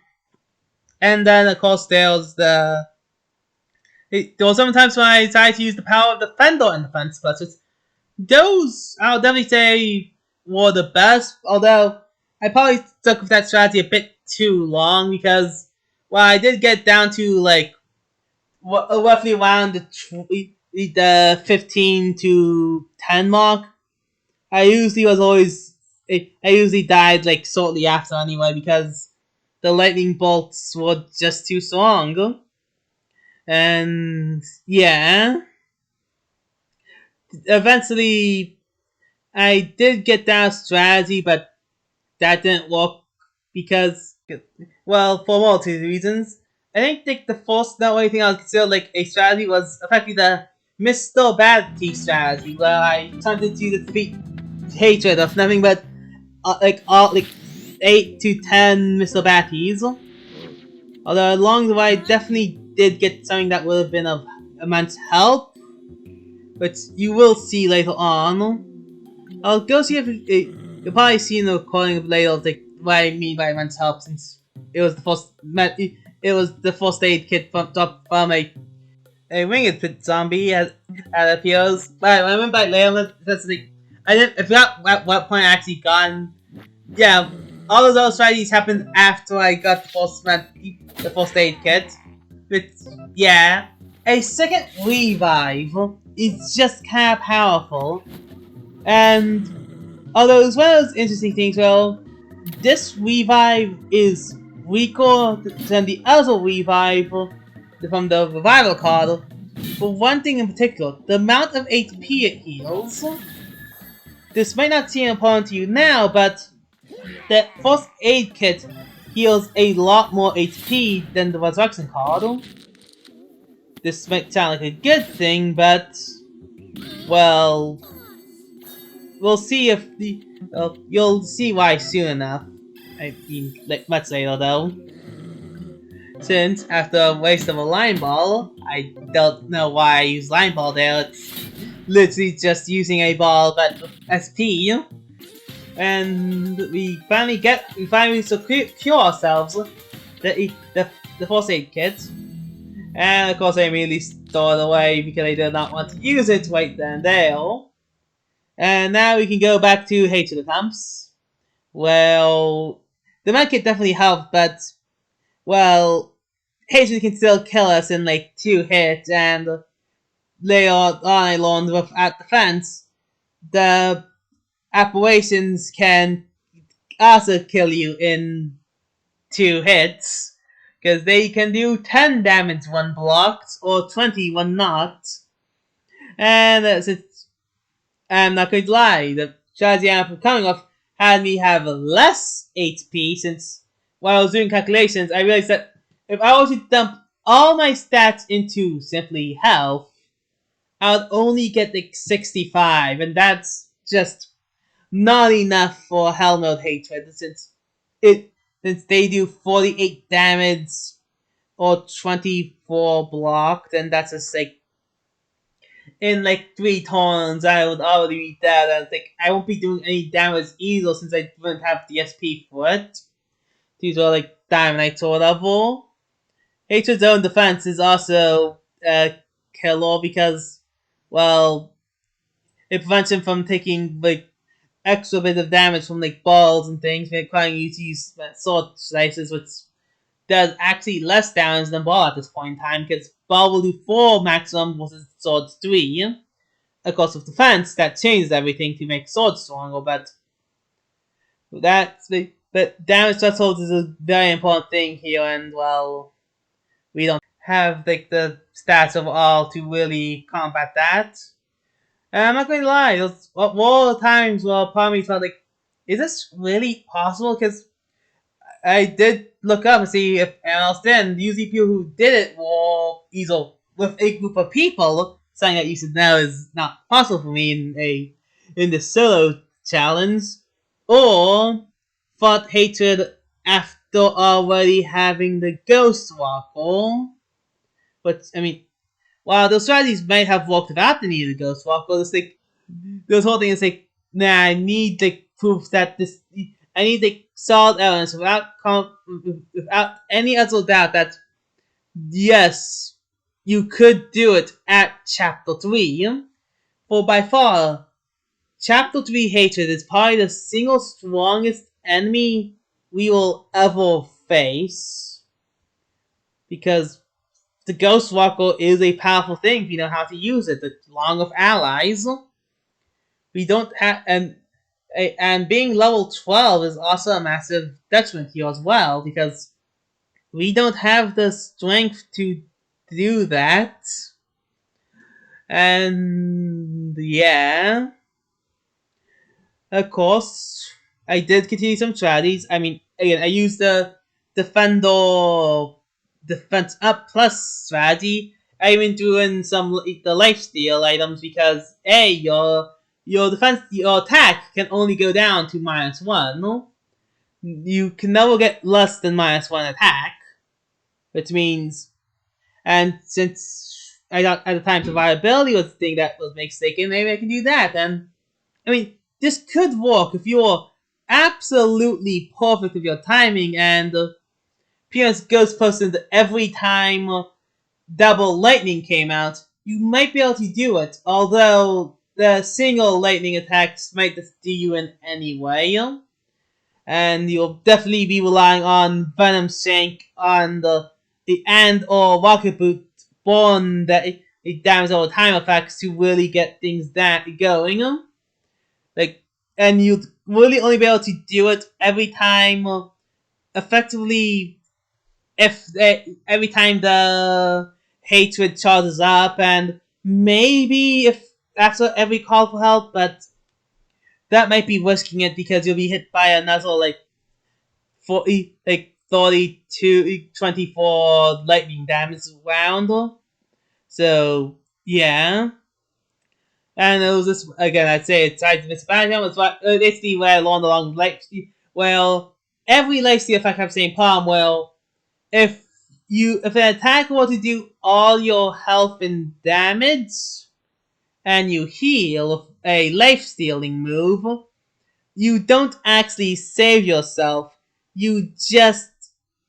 And then of course there's there was sometimes when I tried to use the power of Defender in defense clutches. Those I'll definitely say were the best, although I probably stuck with that strategy a bit too long because well I did get down to like roughly around the 15 to 10 mark. I usually was always I usually died like shortly after anyway because the lightning bolts were just too strong. And yeah, eventually I did get down strategy, but that didn't work because, well, for multiple reasons. I think like, the first not only thing I would consider like a strategy was effectively the Mr. Badty strategy, where I attempted to defeat Hatred of nothing but like 8 to 10 Mr. Baddies. Although along the way, I definitely did get something that would have been of immense help, which you will see later on. I'll go see if you'll probably see in the recording later, like what I mean by immense help, since it was the first aid kit from a winged pit zombie as it appears. But I mean by later, that's like I forgot what point I actually got. Yeah, all of those strategies happened after I got the first aid kit. But yeah, a second revive is just kind of powerful, and although it's one of those interesting things, well, this revive is weaker than the other revive from the revival card. For one thing in particular, the amount of HP it heals. This might not seem important to you now, but the first aid kit heals a lot more HP than the resurrection card. This might sound like a good thing, but well, we'll see if the you'll see why soon enough. I mean, like much later though. Since after a waste of a line ball, I don't know why I use line ball there. It's literally just using a ball but with SP. And we finally secure ourselves the first aid kit. And of course I immediately stored it away because I did not want to use it right then and there. And now we can go back to Hatred attempts. Well, the medkit definitely helped, but well, Hatred can still kill us in like 2 hits, and later on I learned at defense, the apparitions can also kill you in 2 hits, because they can do 10 damage when blocked, or 20 when not. And I'm not going to lie, the strategy I'm coming off had me have less HP, since while I was doing calculations, I realized that if I were to dump all my stats into simply health, I would only get like 65, and that's just not enough for Hell Mode Hatred, since they do 48 damage or 24 blocked, and that's just like in like 3 turns I would already be dead, and I think I won't be doing any damage either since I wouldn't have the SP for it. These are like Diamond Knight or level. Hatred's own defense is also a killer because, well, it prevents him from taking like extra bit of damage from like balls and things, requiring you to use sword slices, which does actually less damage than ball at this point in time, because ball will do 4 maximum versus swords 3. Of course, with defense, that changes everything to make swords stronger, but damage threshold is a very important thing here, and well, we don't have like the stats overall to really combat that. And I'm not going to lie, those were the times where part of me felt like, is this really possible? Because I did look up and see if anyone else did, and usually people who did it were either with a group of people, something that you should know is not possible for me in the solo challenge, or fought Hatred after already having the Ghost Walker. But I mean, while those strategies might have worked without the need of the Ghost Walker, it's like this whole thing is like, nah, I need like proof that I need like solid evidence without any other doubt that yes, you could do it at Chapter 3. For by far, Chapter 3 Hatred is probably the single strongest enemy we will ever face, because the Ghost Walker is a powerful thing if you know how to use it, along with allies. We don't have, and being level 12 is also a massive detriment here as well, because we don't have the strength to do that. And yeah, of course, I did continue some strategies. I mean, again, I used the Defender Defense Up Plus strategy. I even threw in some the lifesteal items because your defense, your attack can only go down to -1. You can never get less than -1 attack, which means, and since I thought at the time survivability was the thing that was mistaken, maybe I can do that. And I mean, this could work if you're absolutely perfect with your timing, and pretty much ghost posted every time double lightning came out, you might be able to do it, although the single lightning attacks might just do you in anyway. And you'll definitely be relying on Venom Shank on the and or Rocket Boot Born that it damage over time effects to really get things that going. Like, and you'd really only be able to do it every time effectively if every time the hatred charges up, and maybe if after every call for help, but that might be risking it because you'll be hit by another like 32, 24 lightning damage round. So yeah. And it was just again, I'd say it's either this background was basically where along life. Well, every lifesteal effect have the same problem. Well, if if an attacker were to do all your health and damage, and you heal with a life stealing move, you don't actually save yourself. You just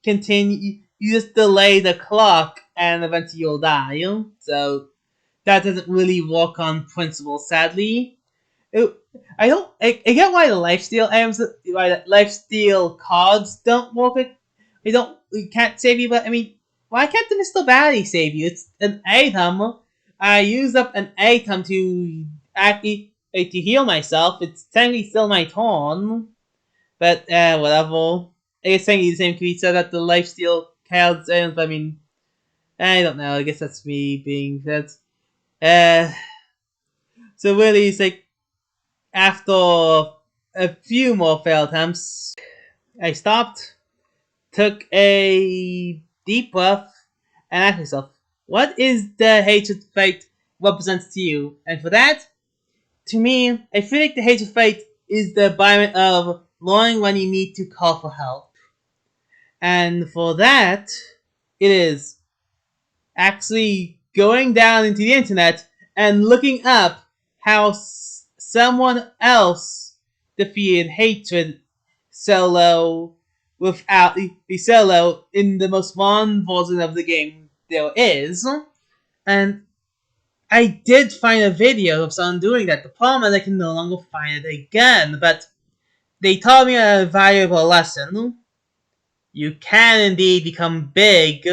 continue. You just delay the clock, and eventually you'll die. So that doesn't really work on principle, sadly. It, I don't. I get why the lifesteal items, why the lifesteal cards don't work. They don't. You can't save you, but I mean, why can't the Mr. Batty save you? It's an item. I used up an item to actually to heal myself. It's technically still my turn, but whatever. I guess technically the same could be said that the lifesteal cards items. But I mean, I don't know. I guess that's me being that. Uh, so really, it's like after a few more failed attempts, I stopped, took a deep breath, and asked myself, what is the hatred fate represents to you? And for that, to me, I feel like the hatred fate is the embodiment of knowing when you need to call for help. And for that, it is actually going down into the internet and looking up how someone else defeated hatred solo without the solo in the most fun version of the game there is. And I did find a video of someone doing that. The problem is I can no longer find it again, but they taught me a valuable lesson. You can indeed become big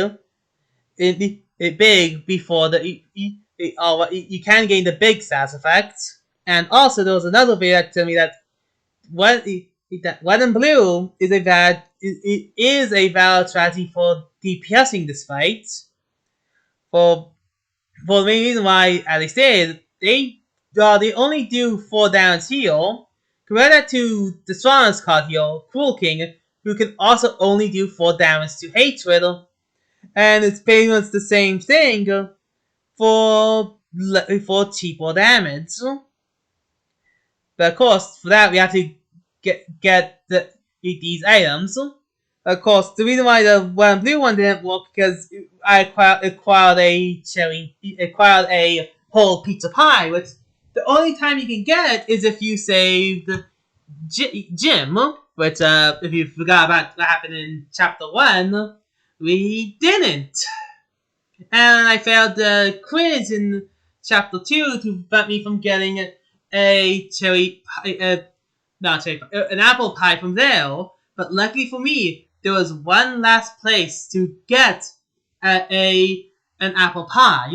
big before you can gain the big stats effect. And also there was another video that told me that red and blue is it is a valid strategy for DPSing this fight. For the main reason why, as I stated, they only do 4 damage heal. Compare that to the strongest card heal, Cruel King, who can also only do 4 damage to hatred. And it's pretty much the same thing for cheaper damage. But of course, for that we have to get these items. Of course, the reason why the one blue one didn't work because I acquired a whole pizza pie, which the only time you can get it is if you saved Jim. Which if you forgot about what happened in chapter 1, we didn't. And I failed the quiz in chapter 2 to prevent me from getting a cherry pie, not cherry pie, an apple pie from there. But luckily for me, there was one last place to get an apple pie.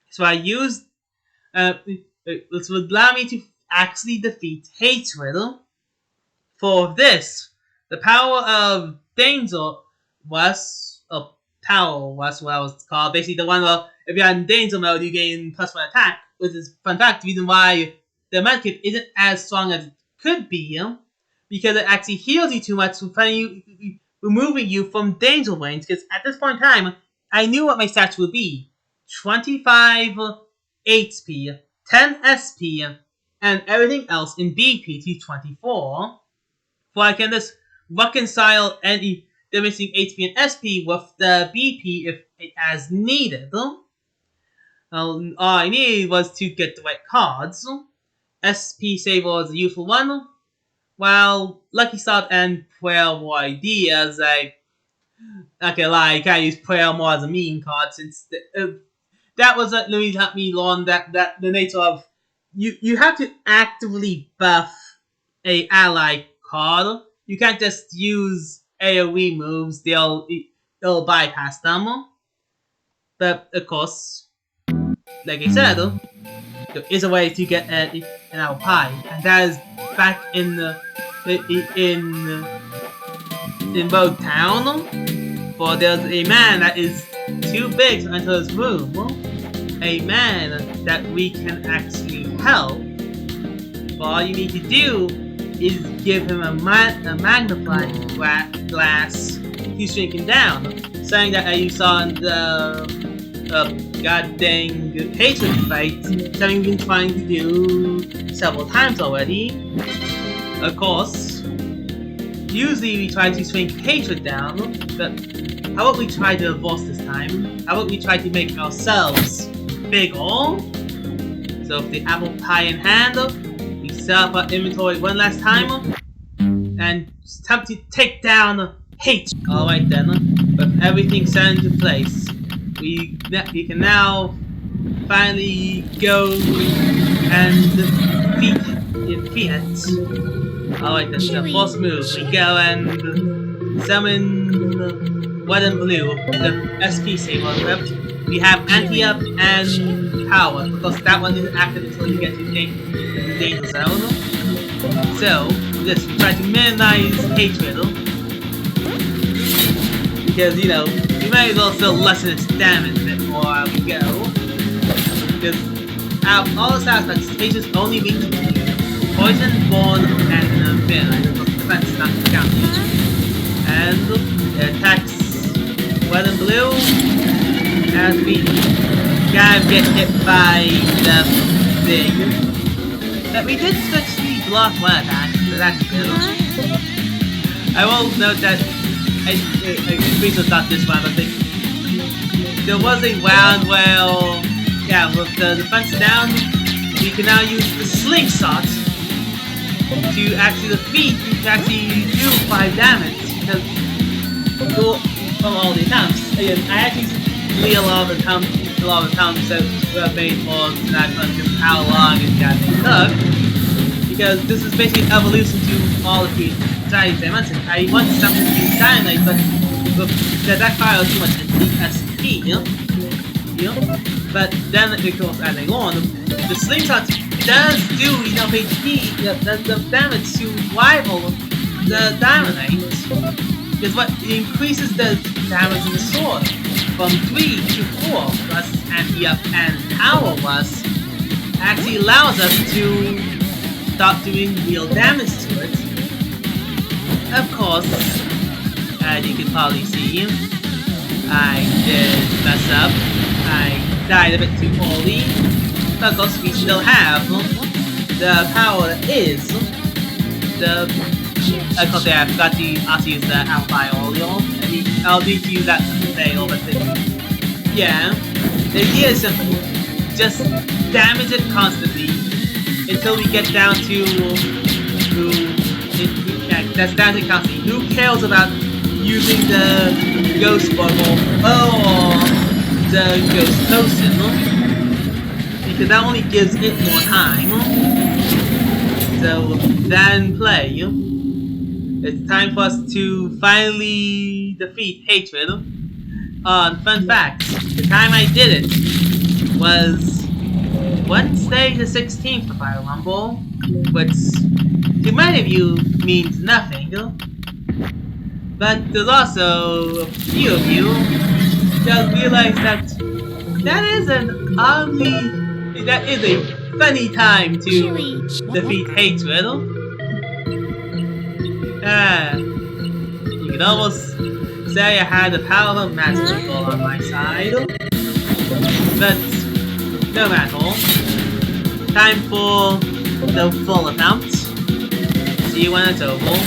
So I used this would allow me to actually defeat hatred. For this, the power of danger was power was what I was called. Basically, the one where if you're in danger mode, you gain +1 attack. Which is fun fact, the reason why the medkit isn't as strong as it could be, because it actually heals you too much, removing you from danger range. Because at this point in time, I knew what my stats would be: 25 HP, 10 SP, and everything else in BP to 24. So I can just reconcile any the missing HP and SP with the BP if it as needed. All I needed was to get the right cards. SP Saver is a useful one. While Lucky Start and Prayer more ideas, like, okay, like, I use Prayer more as a meme card since that was what really helped me learn that the nature of you have to actively buff a ally card. You can't just use AoE moves; they'll bypass them. But of course, like I said, there is a way to get an apple pie, and that is back in in Rogue Town. For there's a man that is too big to enter his room. A man that we can actually help. But all you need to do is give him a magnifying glass to shrink him down. Saying that you saw in the god dang hatred fight, something we've been trying to do several times already. Of course, usually we try to shrink hatred down, but how about we try the reverse this time? How about we try to make ourselves bigger? So with the apple pie in hand, we set up our inventory one last time, and it's time to take down hate. Alright then, with everything set into place, we can now finally go and defeat it. Alright then, the first move, we go and summon Red and Blue, the SP saber equipped. We have anti-up and power, because that one isn't active until you get to the danger zone. So, let's try to minimize hatred. Because, you know, we might as well still lessen its damage a bit before we go. Because out of all its aspects, hatred's only weak to poison, born, and fear. Because defense is not counted. And it attacks Red and Blue as we kind of get hit by the thing. But we did successfully block one attack, so that's good. I will note that please was not this round, I think. There was a round where, yeah, with the defense down, we can now use the slingshot to actually defeat, to actually do 5 damage, because from all the attempts. Again, I actually see a lot of the attempts that were made for tonight because of how long it got took. Because this is basically an evolution to all of the giants I mentioned. I wanted something to be cyanide, but that fire was too much SP, you know? But then, of course, as I learned, the slingshot does do enough HP, the damage to rival the dynamite. Because what increases the damage in the sword from 3 to 4 plus anti-up and power plus actually allows us to start doing real damage to it. Of course, as you can probably see, I did mess up. I died a bit too early. But of course, we still have the power that is the. Of course, yeah, I forgot to also use the Alpha earlier. I'll need to use that later, but yeah. The idea is simple. Just damage it constantly until we get down to that's down to constantly. Who cares about using the Ghost Bubble or the Ghost Potion? Because that only gives it more time. So then play. It's time for us to finally defeat hatred. Fun fact, the time I did it was Wednesday the 16th, if I remember, which to many of you means nothing. But there's also a few of you that realize that is a funny time to defeat hatred. You can almost say I had the power of a magic ball on my side. But no matter. Time for the full attempt. See you when it's over.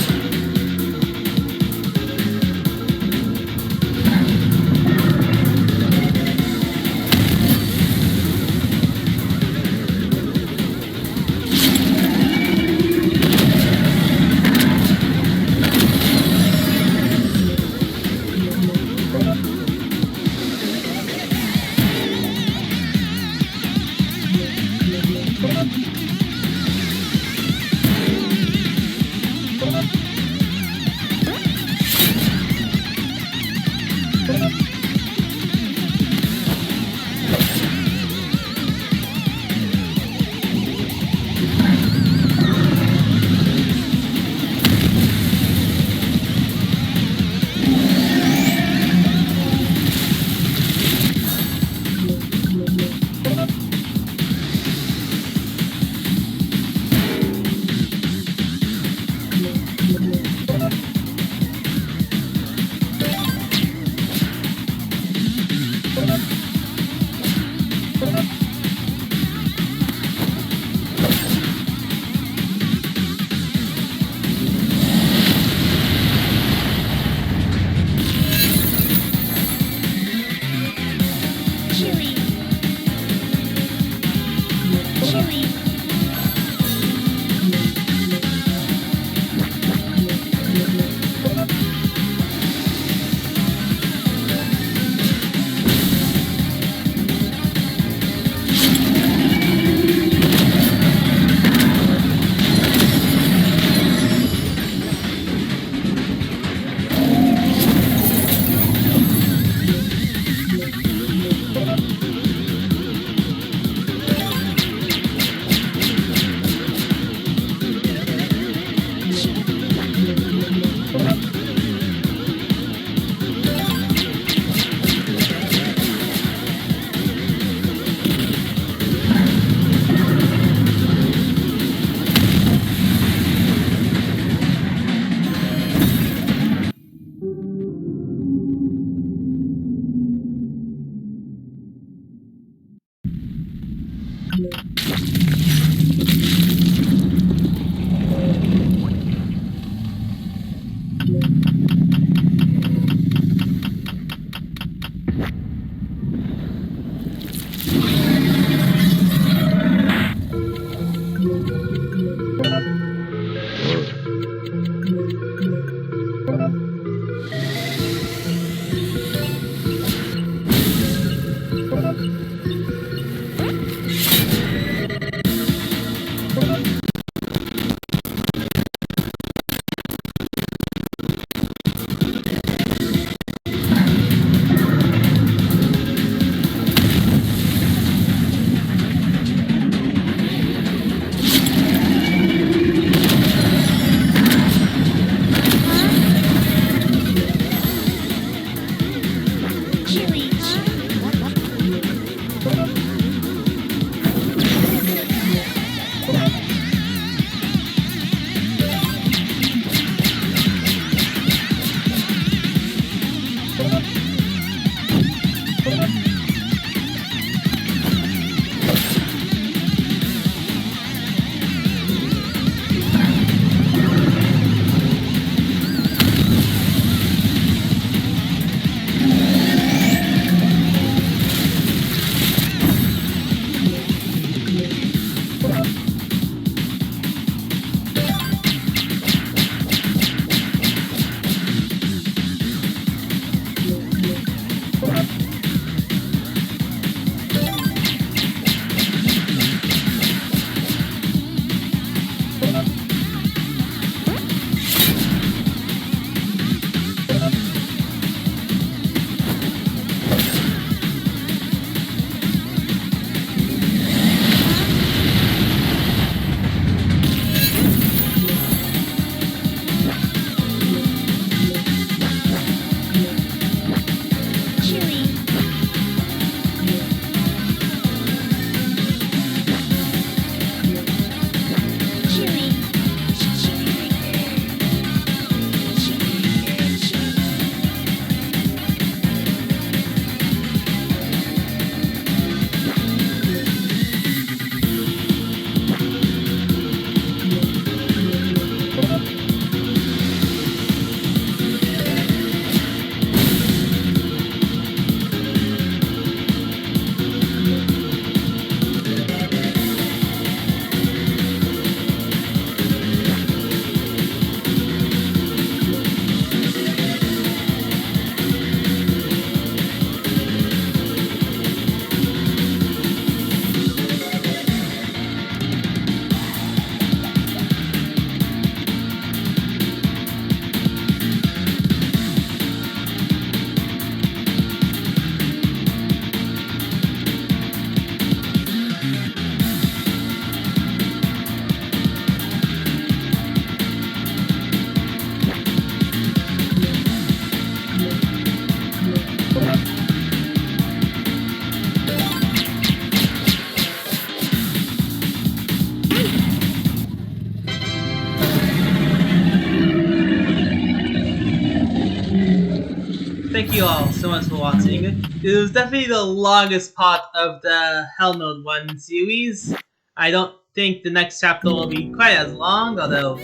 thank you all so much for watching. It was definitely the longest part of the Hell Mode 1 series. I don't think the next chapter will be quite as long, although,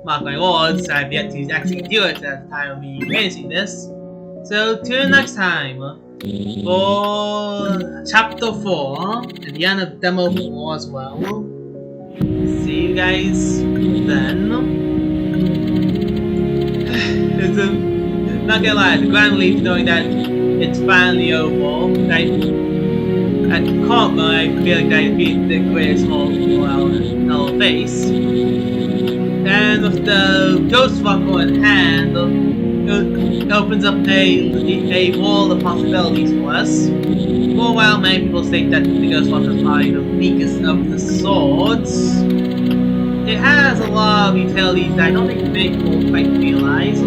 mark my words, I've yet to actually do it at the time of me finishing this. So, tune in next time for Chapter 4, and the end of Demo 4 as well. See you guys then. It's not gonna lie, the grand relief knowing that it's finally over. At the core, I feel like I beat the greatest whole face. And with the Ghost Rocker in hand, it opens up a world of possibilities for us. For a while, many people state that the Ghost Rocker is probably the weakest of the swords. It has a lot of utilities that I don't think many people quite realize.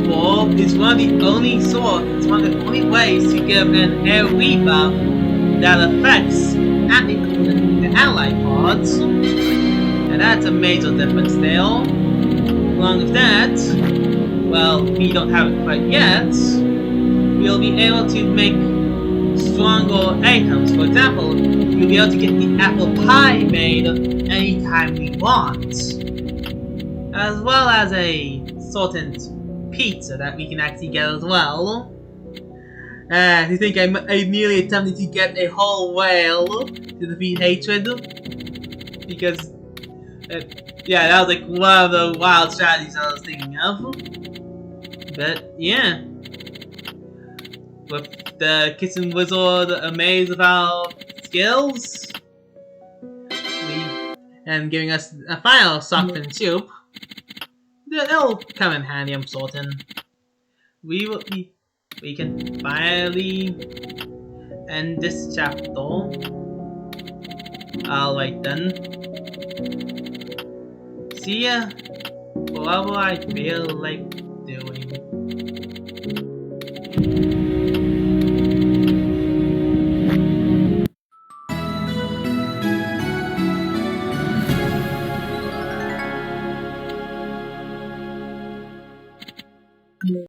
For it's one of the only swords, it's one of the only ways to give an air rebuff that affects the ally pods. And that's a major difference there. Along with that, well, we don't have it quite yet, we'll be able to make stronger items. For example, you'll be able to get the apple pie made anytime we want. As well as a certain pizza that we can actually get as well. Do you think I nearly attempted to get a whole whale to defeat hatred? Because, yeah, that was like one of the wild strategies I was thinking of. But, yeah. With the Kitchen Wizard amazed of our skills, and giving us a final Sockman soup, it'll come in handy, I'm certain. We can finally end this chapter. Alright then. See ya. Whatever I feel like doing.